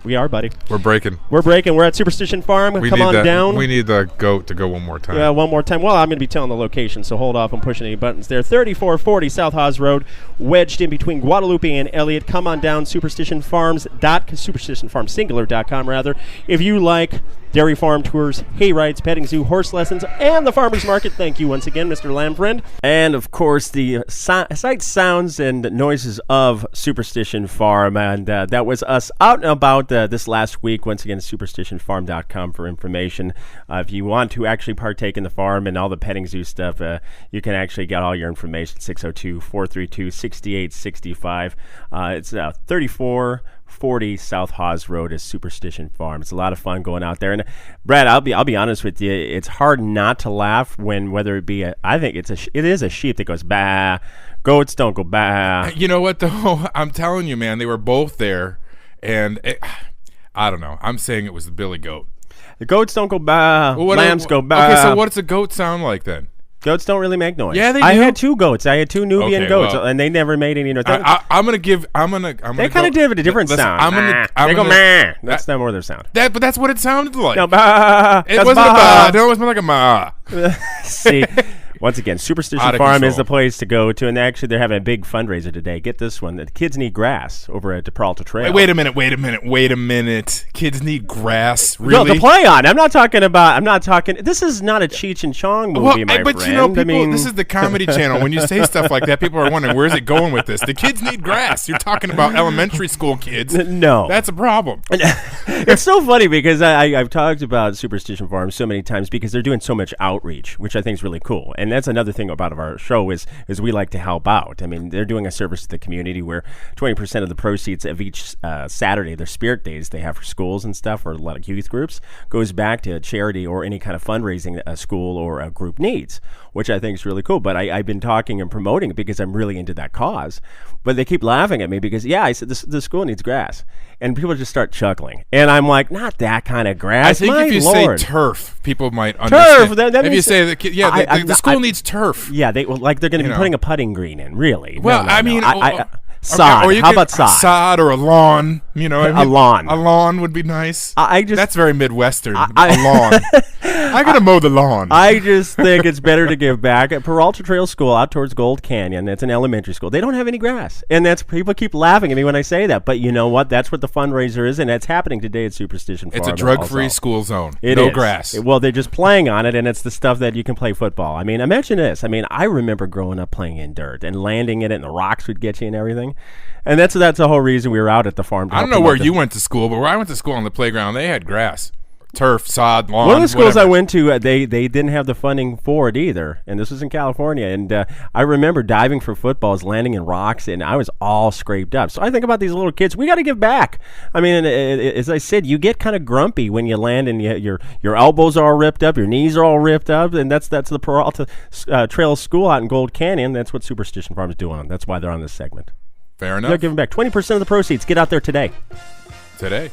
We are, buddy. We're breaking. We're at Superstition Farm. Come on down. We need the goat to go one more time. Yeah, one more time. Well, I'm going to be telling the location, so hold off on pushing any buttons there. 3440 South Haas Road, wedged in between Guadalupe and Elliott. Come on down, superstitionfarmsingular.com, rather. If you like dairy farm tours, hay rides, petting zoo, horse lessons, and the farmer's market, thank you once again, Mr. Lamfriend. And, of course, the sights, sounds, and noises of Superstition Farm. And that was us out and about this last week. Once again, superstitionfarm.com for information. If you want to actually partake in the farm and all the petting zoo stuff, you can actually get all your information at 602-432-6865. It's 3440 South Haas Road is Superstition Farm. It's a lot of fun going out there. And Brad, I'll be honest with you, it's hard not to laugh when whether it be I think it is a sheep that goes bah. Goats don't go bah. You know what though? I'm telling you, man, they were both there, and I don't know. I'm saying it was the Billy Goat. The goats don't go bah. Lambs go bah. Okay, so what does a goat sound like then? Goats don't really make noise. Yeah, they do. I had two goats. I had two Nubian goats, well, and they never made any noise. I'm gonna. They kind of did a different sound. They go meh. That's not more their sound. But that's what it sounded like. No, bah. It wasn't a bah. No, it was more like a ma. See, once again, Superstition Farm is the place to go to, and actually they're having a big fundraiser today. Get this one: the kids need grass over at Peralta Trail. Wait a minute. Kids need grass. Really? No, to play on. I'm not talking. This is not a Cheech and Chong movie, my but friend. You know, people, this is the Comedy Channel. When you say stuff like that, people are wondering where's it going with this. The kids need grass. You're talking about elementary school kids. No, that's a problem. It's so funny because I've talked about Superstition Farm so many times because they're doing so much outreach, which I think is really cool. And that's another thing about our show is we like to help out. I mean, they're doing a service to the community where 20% of the proceeds of each Saturday, their spirit days they have for schools and stuff, or a lot of youth groups, goes back to a charity or any kind of fundraising a school or a group needs, which I think is really cool. But I've been talking and promoting it because I'm really into that cause. But they keep laughing at me because, I said, the school needs grass. And people just start chuckling. And I'm like, not that kind of grass. I think if you say turf, people might understand. Turf? If you say, the school needs turf. Yeah, they're going to be putting a putting green in, really. Well, sod. Okay, How about sod? Sod or a lawn. You know, a lawn. A lawn would be nice. That's very Midwestern. A lawn. I gotta mow the lawn. I just think it's better to give back. At Peralta Trail School out towards Gold Canyon, it's an elementary school. They don't have any grass, and people keep laughing at me when I say that. But you know what? That's what the fundraiser is, and it's happening today at Superstition Farm. It's a drug-free school zone. No grass. Well, they're just playing on it, and it's the stuff that you can play football. I mean, imagine this. I mean, I remember growing up playing in dirt and landing in it, and the rocks would get you and everything. And that's the whole reason we were out at the farm. I don't know where you went to school, but where I went to school on the playground, they had grass, turf, sod, lawn. One of the schools whatever. I went to, they didn't have the funding for it either, and this was in California. And I remember diving for footballs, landing in rocks, and I was all scraped up. So I think about these little kids. We got to give back. I mean, as I said, you get kind of grumpy when you land, and your elbows are all ripped up, your knees are all ripped up, and that's the Peralta Trail School out in Gold Canyon. That's what Superstition Farm is doing. That's why they're on this segment. Fair enough. They're giving back 20% of the proceeds. Get out there today. Today.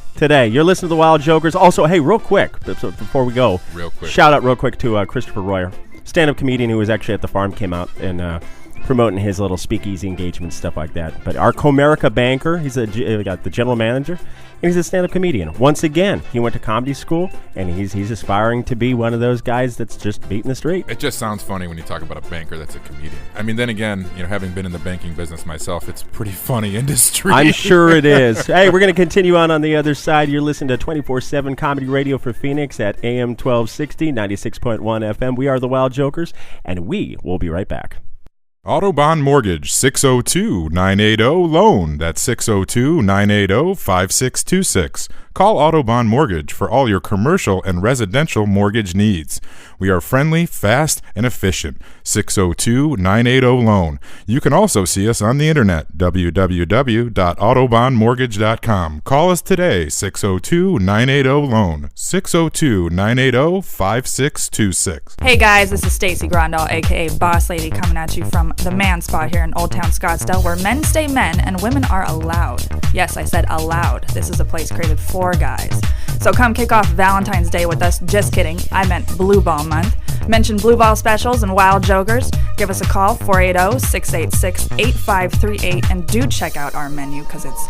You're listening to the Wild Jokers. Also, hey, real quick, before we go, shout out real quick to Christopher Royer, stand-up comedian who was actually at the farm, came out and promoting his little speakeasy engagement, stuff like that. But our Comerica banker, he's got the general manager, and he's a stand-up comedian. Once again, he went to comedy school, and he's aspiring to be one of those guys that's just beating the street. It just sounds funny when you talk about a banker that's a comedian. I mean, then again, having been in the banking business myself, it's a pretty funny industry. I'm sure it is. Hey, we're going to continue on the other side. You're listening to 24/7 Comedy Radio for Phoenix at AM 1260, 96.1 FM. We are the Wild Jokers, and we will be right back. Autobahn Mortgage, 602-980-LOAN. That's 602-980-5626. Call Autobahn Mortgage for all your commercial and residential mortgage needs. We are friendly, fast, and efficient. 602-980-LOAN. You can also see us on the internet, www.autobahnmortgage.com. Call us today, 602-980-LOAN, 602-980-5626. Hey guys, this is Stacy Grandal, aka Boss Lady, coming at you from the Man Spot here in Old Town Scottsdale, where men stay men and women are allowed. Yes, I said allowed. This is a place created for guys. So come kick off Valentine's Day with us. Just kidding, I meant Blue Ball Month. Mention Blue Ball specials and Wild Jokers. Give us a call, 480-686-8538, and do check out our menu because it's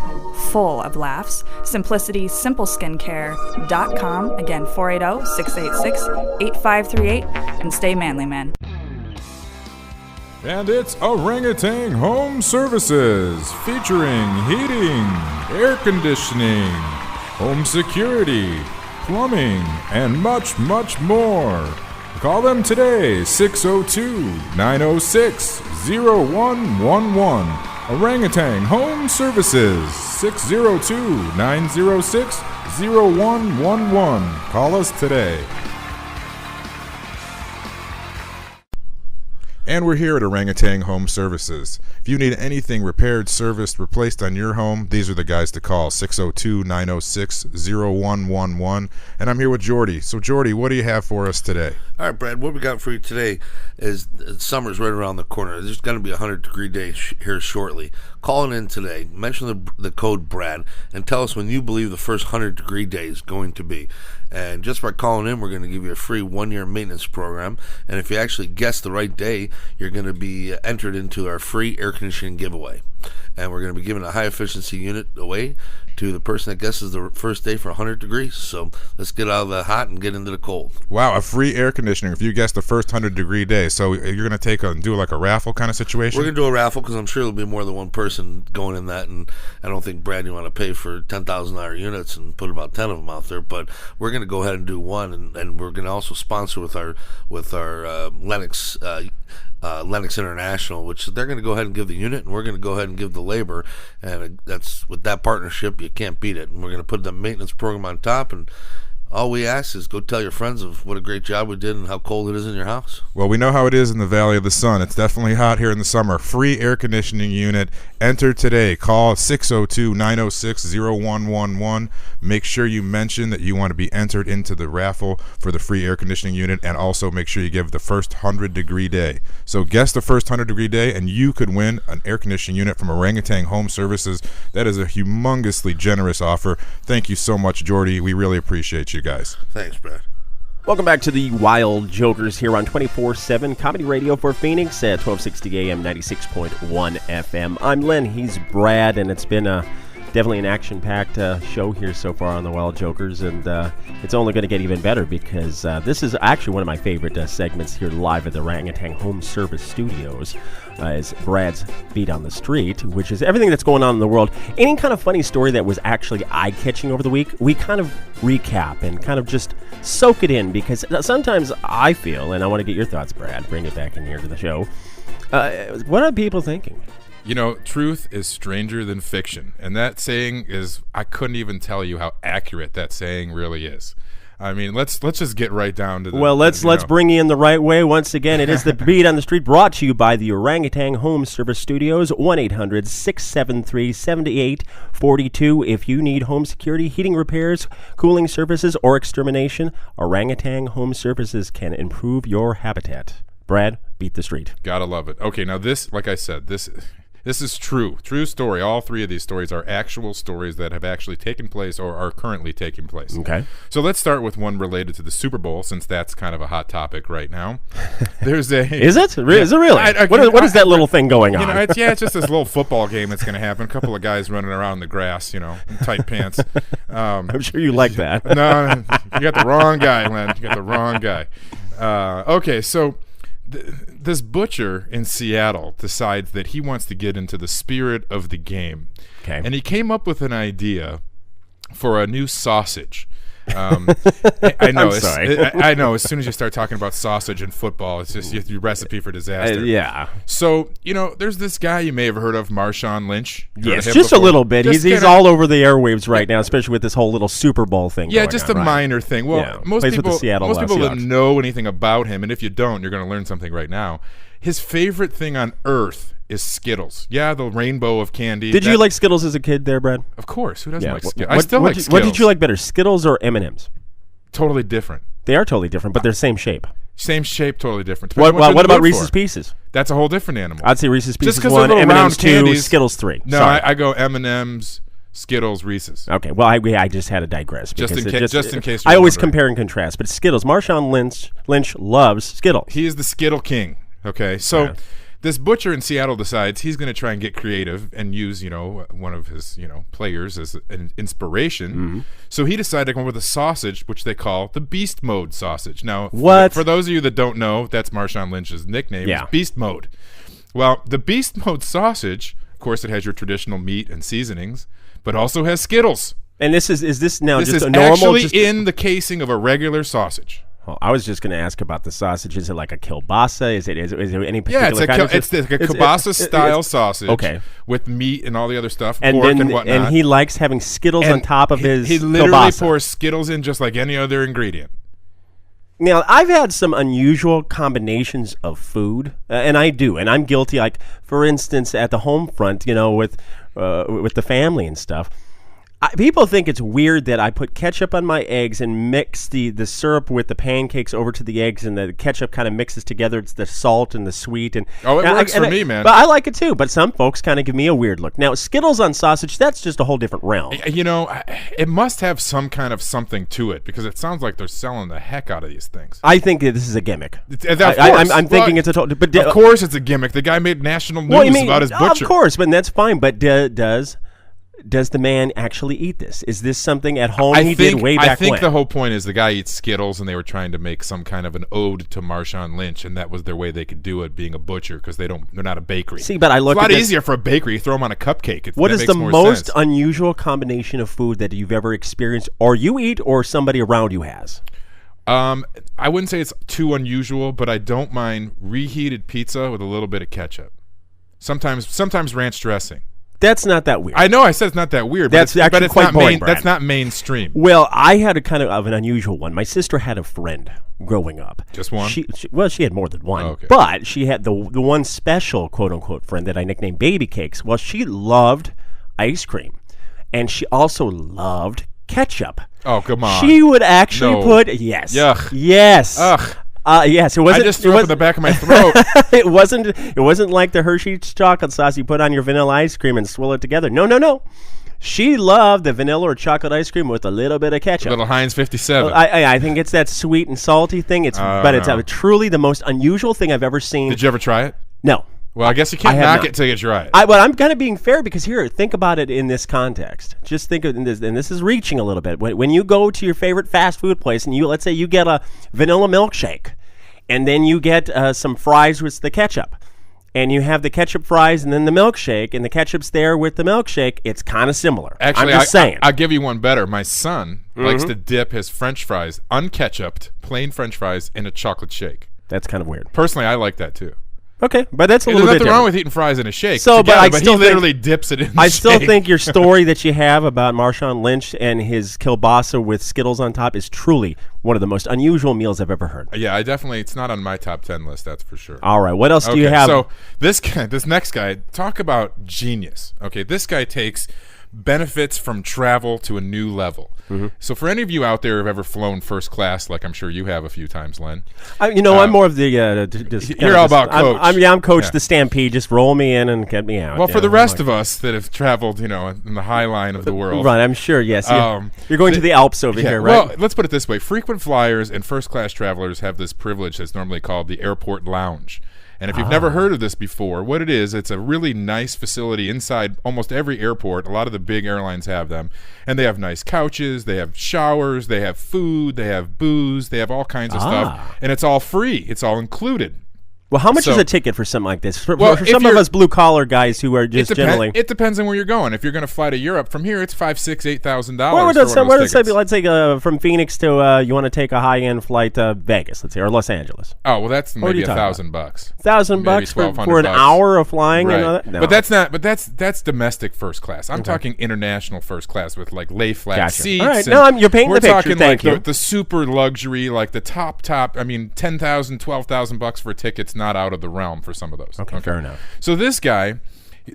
full of laughs. SimplicitySimpleSkincare.com. Again, 480-686-8538, and stay manly, men. And it's Orangutan Home Services, featuring heating, air conditioning, home security, plumbing, and much, much more. Call them today, 602-906-0111. Orangutan Home Services, 602-906-0111. Call us today. And we're here at Orangutan Home Services. If you need anything repaired, serviced, replaced on your home, these are the guys to call, 602-906-0111. And I'm here with Jordy. So, Jordy, what do you have for us today? All right, Brad, what we got for you today is summer's right around the corner. There's going to be a 100-degree day here shortly. Calling in today, mention the code BRAD, and tell us when you believe the first 100-degree day is going to be. And just by calling in, we're going to give you a free 1-year maintenance program. And if you actually guess the right day, you're going to be entered into our free air conditioning giveaway. And we're going to be giving a high-efficiency unit away to the person that guesses the first day for 100 degrees. So let's get out of the hot and get into the cold. Wow, a free air conditioner if you guess the first 100-degree day. So you're going to take and do like a raffle kind of situation? We're going to do a raffle because I'm sure there'll be more than one person going in that. And I don't think, Brad, you want to pay for $10,000 units and put about 10 of them out there. But we're going to go ahead and do one. And we're going to also sponsor with our Lennox International, which they're going to go ahead and give the unit, and we're going to go ahead and give the labor, and that's with that partnership, you can't beat it. And we're going to put the maintenance program on top, and all we ask is go tell your friends of what a great job we did and how cold it is in your house. Well, we know how it is in the Valley of the Sun. It's definitely hot here in the summer. Free air conditioning unit. Enter today. Call 602-906-0111. Make sure you mention that you want to be entered into the raffle for the free air conditioning unit, and also make sure you give the first 100-degree day. So guess the first 100-degree day, and you could win an air conditioning unit from Orangutan Home Services. That is a humongously generous offer. Thank you so much, Jordy. We really appreciate you guys. Thanks, Brad. Welcome back to the Wild Jokers here on 24/7 Comedy Radio for Phoenix at 1260 AM, 96.1 FM. I'm Len, he's Brad, and it's been definitely an action-packed show here so far on the Wild Jokers, and it's only going to get even better because this is actually one of my favorite segments here live at the Orangutan Home Service Studios. Is Brad's Beat on the Street, which is everything that's going on in the world. Any kind of funny story that was actually eye-catching over the week, we kind of recap and kind of just soak it in, because sometimes I feel, and I want to get your thoughts, Brad, bring it back in here to the show, what are people thinking? You know, truth is stranger than fiction, and that saying is, I couldn't even tell you how accurate that saying really is. I mean, let's just get right down to the... Well, let's bring you in the right way. Once again, it is the Beat on the Street, brought to you by the Orangutan Home Service Studios, 1-800-673-7842. If you need home security, heating repairs, cooling services, or extermination, Orangutan Home Services can improve your habitat. Brad, beat the street. Gotta love it. Okay, now this, like I said, this is true story. All three of these stories are actual stories that have actually taken place or are currently taking place. Okay. So let's start with one related to the Super Bowl, since that's kind of a hot topic right now. There's a... Is it? Is it really? What is that little thing going on? It's just this little football game that's going to happen. A couple of guys running around in the grass, in tight pants. I'm sure you like that. No, you got the wrong guy, Len. You got the wrong guy. Okay, so... This butcher in Seattle decides that he wants to get into the spirit of the game. Okay. And he came up with an idea for a new sausage. I know. I'm sorry. I know. As soon as you start talking about sausage and football, it's just your recipe for disaster. Yeah. So, there's this guy you may have heard of, Marshawn Lynch. Heard Yes, of him just a before? little bit. Just He's kinda- all over the airwaves right now, especially with this whole little Super Bowl thing. Yeah, going just on, a right? minor thing. Well, Yeah. most Plays with the people Seattle that Seahawks. know anything about him, and if you don't, you're going to learn something right now. His favorite thing on earth is Skittles. Yeah, the rainbow of candy. Did you like Skittles as a kid there, Brad? Of course. Who doesn't like What- Skittles? I still like Skittles. What did you like better, Skittles or M&M's? Totally different. They are totally different, but they're same shape. Same shape, totally different. What Depending on about you're in the mood Reese's for. Pieces? That's a whole different animal. I'd say Reese's Pieces 'cause they're 1, little M&M's round 2, candies. Skittles 3. No, Sorry. I go M&M's, Skittles, Reese's. Okay, well, I just had to digress. Just because in case I you're always wondering. compare and contrast, but Skittles. Marshawn Lynch loves Skittles. He is the Skittle King. Okay, so Yeah. this butcher in Seattle decides he's going to try and get creative and use, one of his, players as an inspiration. Mm-hmm. So he decided to come up with a sausage, which they call the Beast Mode sausage. Now, What? For those of you that don't know, that's Marshawn Lynch's nickname. Yeah. It's Beast Mode. Well, the Beast Mode sausage, of course, it has your traditional meat and seasonings, but also has Skittles. And is this now This just is a normal? actually Just, in the casing of a regular sausage. well, I was just going to ask about the sausage. Is it like a kielbasa? Is there any particular Yeah, it's kind of? it's like a kielbasa style sausage. Okay. With meat and all the other stuff, And pork then and whatnot. and he likes having Skittles And on top of his He literally kielbasa. pours Skittles in just like any other ingredient. Now, I've had some unusual combinations of food, and I'm guilty. Like, for instance, at the home front, with the family and stuff, people think it's weird that I put ketchup on my eggs and mix the syrup with the pancakes over to the eggs, and the ketchup kind of mixes together. It's the salt and the sweet. And Oh, it and works for me, man. But I like it too. But some folks kind of give me a weird look. Now, Skittles on sausage, that's just a whole different realm. It must have some kind of something to it because it sounds like they're selling the heck out of these things. I think that this is a gimmick. Of course. I'm thinking it's a total. But Of course it's a gimmick. The guy made national news Well, you mean, about his butcher. Of course, but that's fine. But does the man actually eat this? Is this something at home he did way back I think when? the whole point is the guy eats Skittles, and they were trying to make some kind of an ode to Marshawn Lynch, and that was their way they could do it, being a butcher, because they're not a bakery. See, but I look it's a lot at this- easier for a bakery. You throw them on a cupcake. What that is makes the more most sense. unusual combination of food that you've ever experienced, or you eat, or somebody around you has? I wouldn't say it's too unusual, but I don't mind reheated pizza with a little bit of ketchup. Sometimes ranch dressing. That's not that weird. I know I said it's not that weird, That's but actually it's quite not boring, Brad. That's not mainstream. Well, I had a kind of an unusual one. My sister had a friend growing up. Just one? She had more than one. Oh, okay. But she had the one special, quote-unquote, friend that I nicknamed Baby Cakes. Well, she loved ice cream, and she also loved ketchup. Oh, come on. She would actually No. put yes. Yuck. Yes. Ugh. Yes, it I wasn't. just threw up in the back of my throat. It wasn't like the Hershey's chocolate sauce you put on your vanilla ice cream and swirl it together. No. She loved the vanilla or chocolate ice cream with a little bit of ketchup. Little Heinz 57. I think it's that sweet and salty thing. It's no. truly the most unusual thing I've ever seen. Did you ever try it? No. Well, I guess you can't have knock not. it till you try it. But I'm kind of being fair because think about it in this context. Just think of this, and this is reaching a little bit. When you go to your favorite fast food place and let's say you get a vanilla milkshake, and then you get some fries with the ketchup, and you have the ketchup fries and then the milkshake, and the ketchup's there with the milkshake, it's kind of similar. Actually, I'm just saying. I'll give you one better. My son likes to dip his French fries, unketchuped, plain French fries, in a chocolate shake. That's kind of weird. Personally, I like that too. Okay, but that's a There's little bit nothing different. wrong with eating fries in a shake. So, but together, I but still he think- literally dips it in the I still shake. think your story that you have about Marshawn Lynch and his kielbasa with Skittles on top is truly one of the most unusual meals I've ever heard. Yeah, it's not on my top 10 list, that's for sure. All right, what else do you have? So this next guy, talk about genius. Okay, this guy takes benefits from travel to a new level. Mm-hmm. So for any of you out there who've ever flown first class, like I'm sure you have a few times, Len. I'm more of the. You're all about coach. I'm coach Yeah. the Stampede. Just roll me in and get me out. Well, for the rest of us that have traveled, in the high line of the world. Right, I'm sure. Yes, Um, you're going to the Alps over here, right? Well, let's put it this way. Frequent flyers and first-class travelers have this privilege that's normally called the airport lounge. And if you've never heard of this before, what it is, it's a really nice facility inside almost every airport. A lot of the big airlines have them. And they have nice couches, they have showers, they have food, they have booze, they have all kinds of stuff. And it's all free. It's all included. Well, how much So- is a ticket for something like this? For if some of you're- us blue-collar guys who are just generally... It depends on where you're going. If you're going to fly to Europe from here, it's $5,000, $6,000, $8,000. Where for does one of those tickets. let's say from Phoenix to you want to take a high-end flight to Vegas, let's say, or Los Angeles. Oh well, that's What are maybe you talking $1,000. $1,000 for $1,200 an hour of flying, and all Right. that? No. But that's not. But that's domestic first class. I'm talking international first class with like lay flat Gotcha. seats. All right. and No, you're painting we're the picture. talking Thank like you. the super luxury, like the top. I mean, $10,000, $12,000 for tickets, not out of the realm for some of those. Okay, fair enough. So this guy,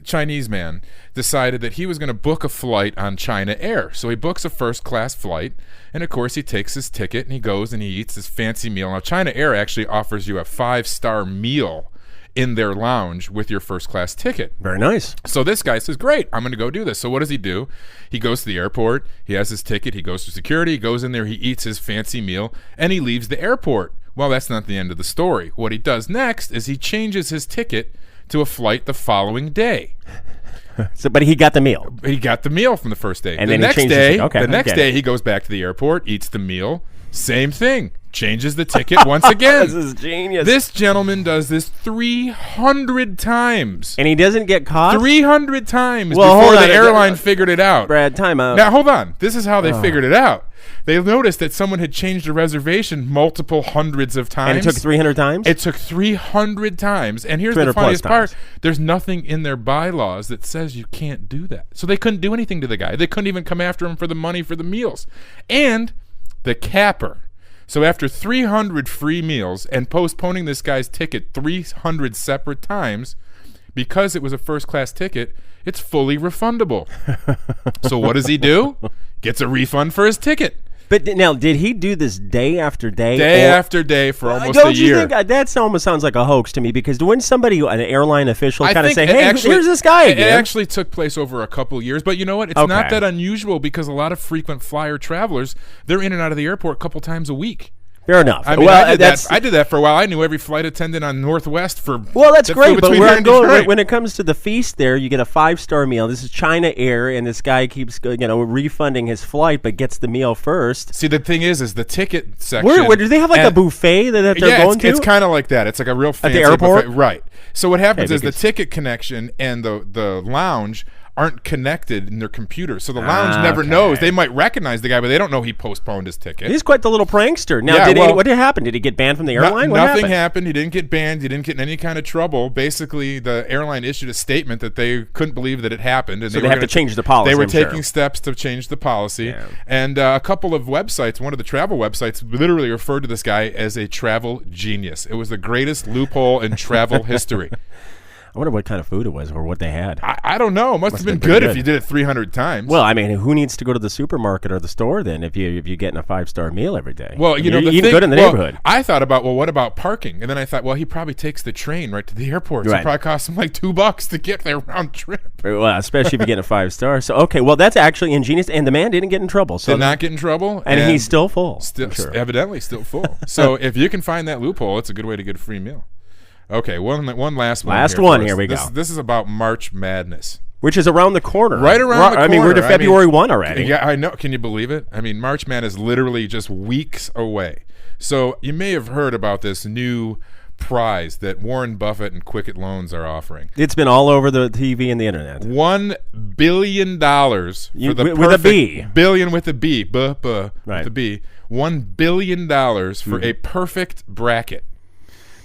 Chinese man, decided that he was going to book a flight on China Air. So he books a first class flight, and of course he takes his ticket and he goes and he eats his fancy meal. Now China Air actually offers you a 5-star meal in their lounge with your first class ticket. Very nice. So this guy says, great, I'm going to go do this. So what does he do? He goes to the airport, he has his ticket, he goes to security, he goes in there, he eats his fancy meal, and he leaves the airport. Well, that's not the end of the story. What he does next is he changes his ticket to a flight the following day. But he got the meal. He got the meal from the first day. And the then he next changed his day, ticket. Okay, the next I get day it. he goes back to the airport, eats the meal, same thing, changes the ticket once again. This is genius. This gentleman does this 300 times. And he doesn't get caught? 300 times Well, hold before on, the airline figured it out. Brad, time out. Now, hold on. This is how they figured it out. They noticed that someone had changed a reservation multiple hundreds of times. And it took 300 times? It took 300 times. And here's the 300 plus funniest part. times. There's nothing in their bylaws that says you can't do that. So they couldn't do anything to the guy. They couldn't even come after him for the money for the meals. And the capper. So after 300 free meals and postponing this guy's ticket 300 separate times, because it was a first-class ticket, it's fully refundable. So what does he do? Gets a refund for his ticket. But now, did he do this day after day? Day after day for almost Don't a you year. think that almost sounds like a hoax to me? Because when somebody, an airline official, I kind of think say, it "Hey, actually- here's this guy It again," actually took place over a couple years, but you know what? It's Okay. not that unusual because a lot of frequent flyer travelers, they're in and out of the airport a couple times a week. fair enough. I mean, well, I that's did that for a while. I knew every flight attendant on Northwest for. well, that's that flew great. But between where here I'm and going Detroit. when it comes to the feast, there you get a 5-star meal. This is China Air, and this guy keeps refunding his flight, but gets the meal first. See, the thing is the ticket section. Where do they have like a and- buffet that they're yeah, going to? it's kind of like that. It's like a real fancy airport? buffet. Right. So what happens Okay, is the because- ticket connection and the lounge aren't connected in their computer. So the lounge never okay. knows. They might recognize the guy, but they don't know he postponed his ticket. He's quite the little prankster. Now, Yeah, what did happen? Did he get banned from the No- airline? What nothing happened? happened. He didn't get banned. He didn't get in any kind of trouble. Basically, the airline issued a statement that they couldn't believe that it happened, and So they were have to gonna- change the policy, They were I'm sure. taking steps to change the policy, Yeah. and a couple of websites, one of the travel websites, literally referred to this guy as a travel genius. It was the greatest loophole in travel history. I wonder what kind of food it was or what they had. I don't know. It must have been pretty good if good. you did it 300 times. Well, I mean, who needs to go to the supermarket or the store then if you're getting a 5-star meal every day? Well, you know, you're the eating thing, good in the well, neighborhood. I thought about, what about parking? And then I thought, well, he probably takes the train right to the airport. So Right. it probably costs him like $2 to get there round trip. Well, especially if you're getting a 5-star. So, okay, well, that's actually ingenious, and the man didn't get in trouble. So Did not get in trouble. and he's still full. Still, I'm sure. evidently still full. So if you can find that loophole, it's a good way to get a free meal. Okay, one last one. Last here one, for us. here we go. This is about March Madness. Which is around the corner. Right around the corner. I mean, we're to February 1 already. Yeah, I know. Can you believe it? I mean, March Madness is literally just weeks away. So you may have heard about this new prize that Warren Buffett and Quicket Loans are offering. It's been all over the TV and the internet. $1 billion for the with a B. billion with a B, Right. with a B. $1 billion for a perfect bracket.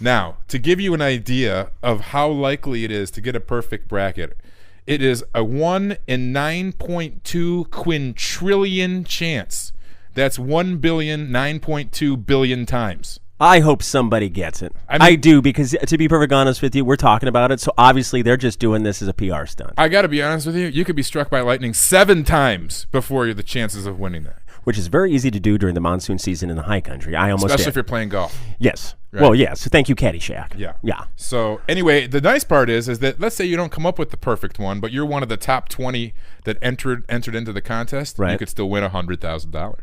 Now, to give you an idea of how likely it is to get a perfect bracket, it is a 1 in 9.2 quintillion chance. That's 1 billion, 9.2 billion times. I hope somebody gets it. I mean- I do, because to be perfectly honest with you, we're talking about it, so obviously they're just doing this as a PR stunt, I got to be honest with you, you could be struck by lightning 7 times before you're the chances of winning that. which is very easy to do during the monsoon season in the high country. I almost Especially did. if you're playing golf. Yes. Right. Well, yes. So thank you, Caddyshack. Yeah. Yeah. So anyway, the nice part is that let's say you don't come up with the perfect one, but you're one of the top 20 that entered into the contest. Right. You could still win $100,000.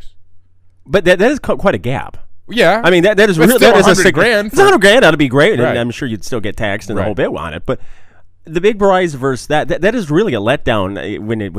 But that is quite a gap. Yeah, I mean, that is But really still that is a $100,000 It's $100,000. That'd be great, Right. and I'm sure you'd still get taxed and the Right. whole bit on it. But The big prize versus that is really a letdown when it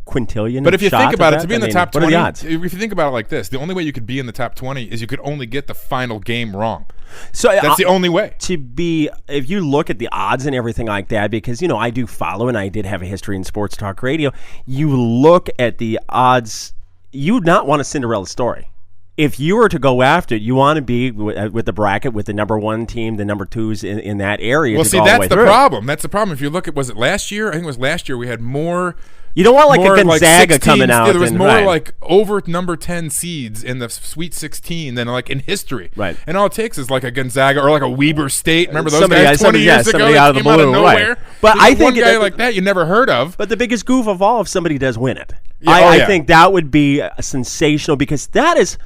quintillion. But if you think about it, to be in the mean, top what 20, are the odds? if you think about it like this, the only way you could be in the top 20 is you could only get the final game wrong. So That's the only way. to be. If you look at the odds and everything like that, because I do follow and I did have a history in sports talk radio. You look at the odds. You would not want a Cinderella story. If you were to go after it, you want to be with the bracket with the number one team, the number twos in that area. Well, to see, go all that's way the through. problem. That's the problem. If you look at, was it last year? I think it was last year we had more. You don't want like more a Gonzaga 16 coming out. Yeah, there was more right. like over number 10 seeds in the Sweet 16 than like in history. Right. And all it takes is like a Gonzaga or like a Weber State. Remember those Somebody- guys 20 years ago? somebody that out of the came blue, nowhere. right. But There's I one think guy like that you never heard of. But the biggest goof of all, if somebody does win it, Yeah, I think that would be sensational because that is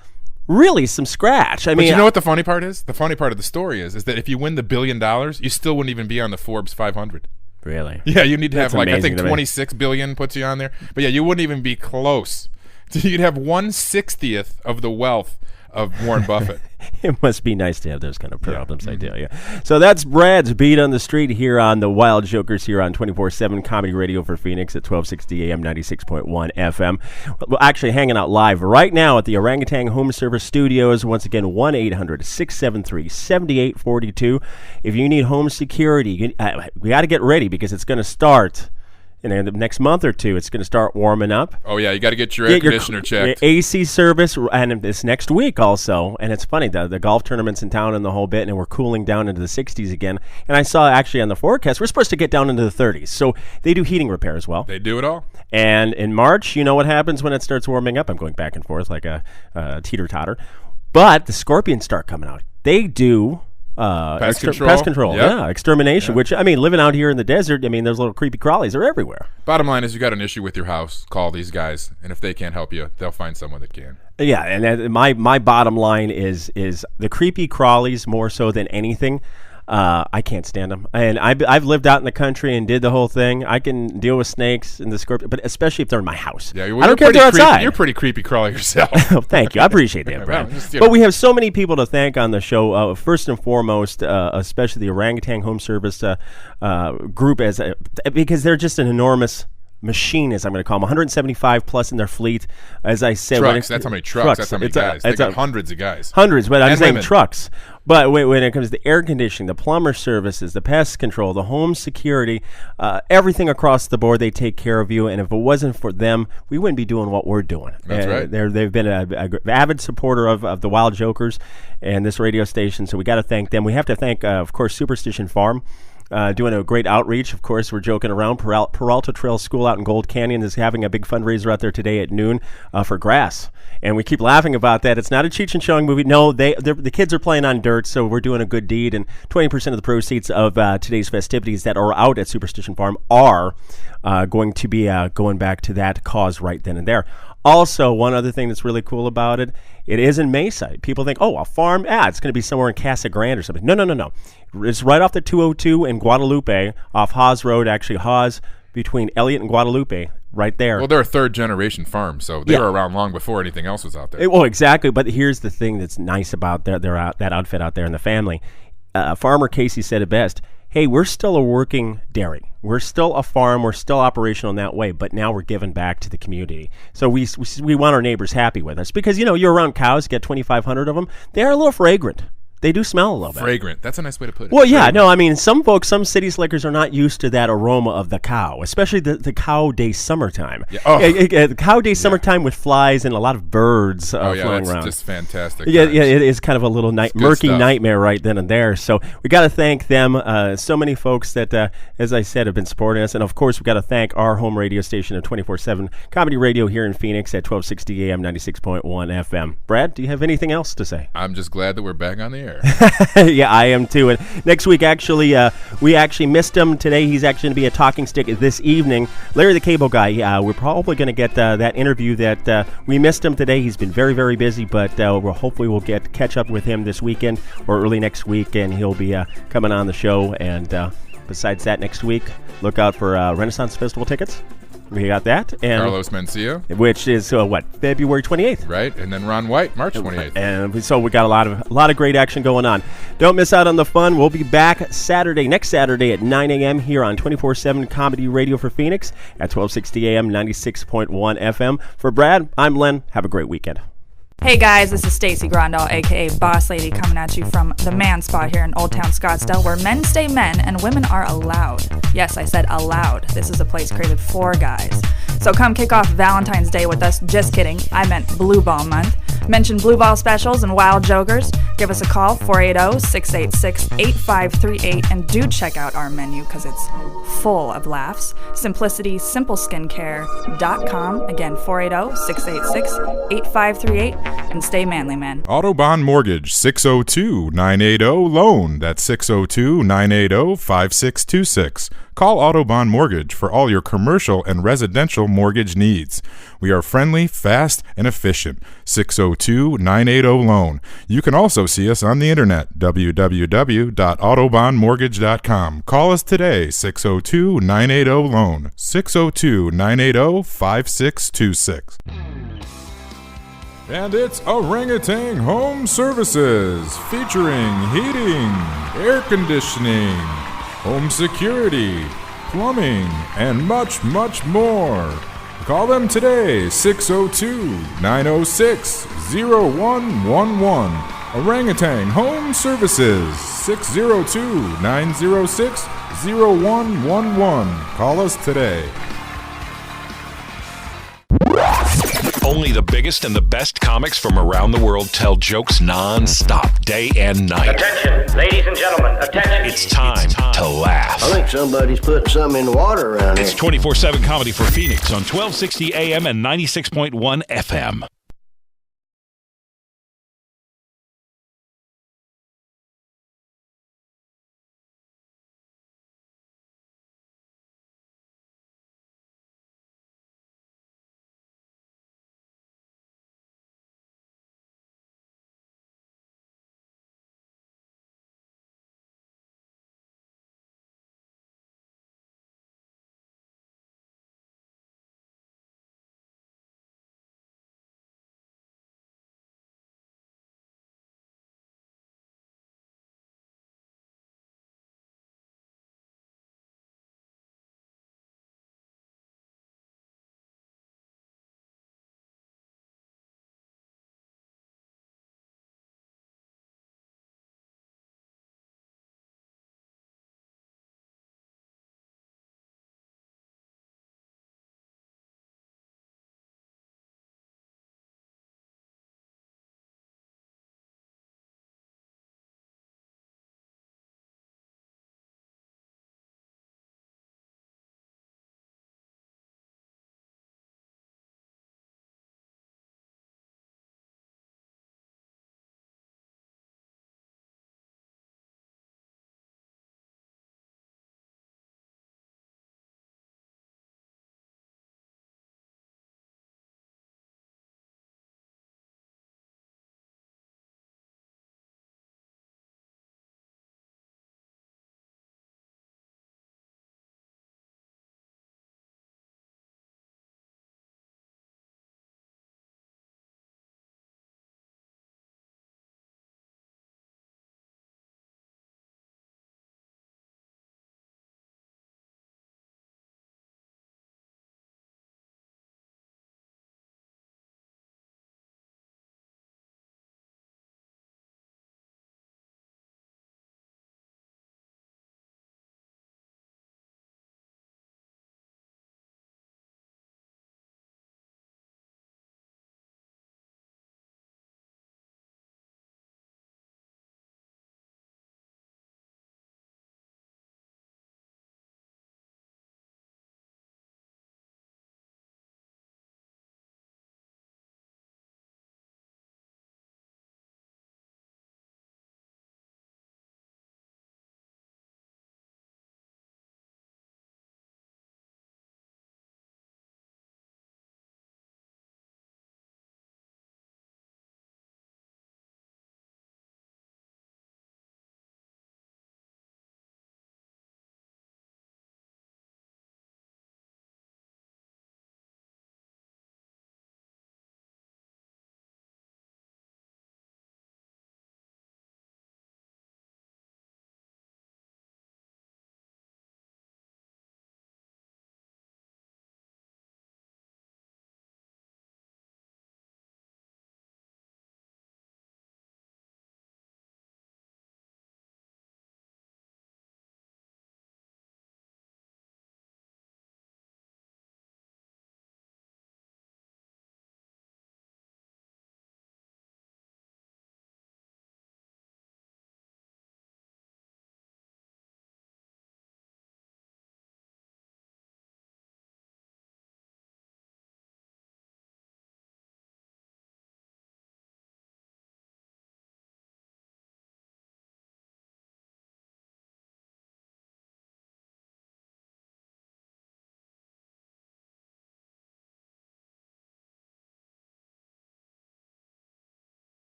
really some scratch. But you know what the funny part is? The funny part of the story is that if you win the $1 billion, you still wouldn't even be on the Forbes 500. Really? Yeah, you need to That's have like I amazing think to me. 26 billion puts you on there. But yeah, you wouldn't even be close. You'd have 1/60th of the wealth of Warren Buffett. It must be nice to have those kind of problems, I tell you. So that's Brad's Beat on the Street here on the Wild Jokers here on 24/7 Comedy Radio for Phoenix at 1260 AM, 96.1 FM. We're actually hanging out live right now at the Orangutan Home Service Studios. Once again, 1-800-673-7842. If you need home security, we got to get ready because it's going to start in the next month or two. It's going to start warming up. Oh yeah, you got to get your air conditioner checked. Your AC service, and this next week also. And it's funny, the golf tournament's in town and the whole bit, and we're cooling down into the 60s again. And I saw actually on the forecast, we're supposed to get down into the 30s. So they do heating repair as well. They do it all. And in March, you know what happens when it starts warming up? I'm going back and forth like a teeter-totter. But the scorpions start coming out. They do... Pest control, Yep. yeah, extermination. Yeah. Which living out here in the desert, those little creepy crawlies are everywhere. Bottom line is, you got an issue with your house, call these guys, and if they can't help you, they'll find someone that can. Yeah, and my bottom line is the creepy crawlies more so than anything. I can't stand them, and I've lived out in the country and did the whole thing. I can deal with snakes and the scorpion, but especially if they're in my house. Yeah, I don't care if they're outside. You're pretty creepy crawler yourself. Oh, thank you. I appreciate that, Brad. Well, just, but we have so many people to thank on the show. First and foremost, especially the Orangutan Home Service group, because they're just an enormous machine, as I'm going to call them, 175 plus in their fleet. As I said, Trucks. That's how many trucks. That's how many guys. They got hundreds of guys. Hundreds, but I'm And saying women. trucks. But when it comes to air conditioning, the plumber services, the pest control, the home security, everything across the board, they take care of you. And if it wasn't for them, we wouldn't be doing what we're doing. That's right. They've been an avid supporter of the Wild Jokers and this radio station, so we got to thank them. We have to thank, of course, Superstition Farm. Doing a great outreach. Of course, we're joking around. Peralta Trail School out in Gold Canyon is having a big fundraiser out there today at noon for grass. And we keep laughing about that. It's not a Cheech and Chong movie. No, the kids are playing on dirt, so we're doing a good deed. And 20% of the proceeds of today's festivities that are out at Superstition Farm are going to be going back to that cause right then and there. Also, one other thing that's really cool about it, it is in Mesa. People think, oh, a farm, it's going to be somewhere in Casa Grande or something. No. It's right off the 202 in Guadalupe, off Haas Road, actually Haas, between Elliott and Guadalupe, right there. Well, they're a third-generation farm, so they were around long before anything else was out there. Well, exactly, but here's the thing that's nice about that outfit out there in the family. Farmer Casey said it best. Hey, we're still a working dairy. We're still a farm. We're still operational in that way, but now we're giving back to the community. So we want our neighbors happy with us because, you're around cows, get 2,500 of them. They're a little fragrant. They do smell a little bit. Fragrant. That's a nice way to put it. Well, yeah, Fragrant. some city slickers are not used to that aroma of the cow, especially the cow day summertime. Yeah. Oh. The cow day summertime with flies and a lot of birds flying that's around. just fantastic. Yeah, times. it is kind of a little murky stuff. nightmare right then and there. So we got to thank them. So many folks that, as I said, have been supporting us. And, of course, we got to thank our home radio station of 24/7 Comedy Radio here in Phoenix at 1260 AM, 96.1 FM. Brad, do you have anything else to say? I'm just glad that we're back on the air. Yeah, I am too. And next week, actually, we actually missed him today. He's actually going to be a talking stick this evening. Larry the Cable Guy, we're probably going to get that interview that we missed him today. He's been very, very busy, but hopefully we'll catch up with him this weekend or early next week, and he'll be coming on the show. And besides that, next week, look out for Renaissance Festival tickets. We got that. And Carlos Mencia. which is, February 28th. Right, and then Ron White, March 28th. And so we got a lot of great action going on. Don't miss out on the fun. We'll be back next Saturday at 9 a.m. here on 24/7 Comedy Radio for Phoenix at 1260 a.m. 96.1 FM. For Brad, I'm Len. Have a great weekend. Hey guys, this is Stacy Grandal, aka Boss Lady, coming at you from the Man Spot here in Old Town Scottsdale, where men stay men and women are allowed. Yes, I said allowed. This is a place created for guys. So come kick off Valentine's Day with us. Just kidding, I meant Blue Ball Month. Mention Blue Ball specials and Wild Jokers. Give us a call, 480-686-8538, and do check out our menu because it's full of laughs. SimplicitySimpleSkincare.com. Again, 480-686-8538, and stay manly, man. Autobahn Mortgage, 602-980-LOAN. That's 602-980-5626. Call Autobahn Mortgage for all your commercial and residential mortgage needs. We are friendly, fast, and efficient. 602-980-LOAN. You can also see us on the internet, www.autobahnmortgage.com. Call us today, 602-980-LOAN. 602-980-5626. And it's Orangutan Home Services, featuring heating, air conditioning, home security, plumbing, and much, much more. Call them today, 602-906-0111. Orangutan Home Services, 602-906-0111. Call us today. Only the biggest and the best comics from around the world tell jokes non-stop, day and night. Attention, ladies and gentlemen, attention. It's time to laugh. I think somebody's putting something in the water around here. It's 24/7 Comedy for Phoenix on 1260 AM and 96.1 FM.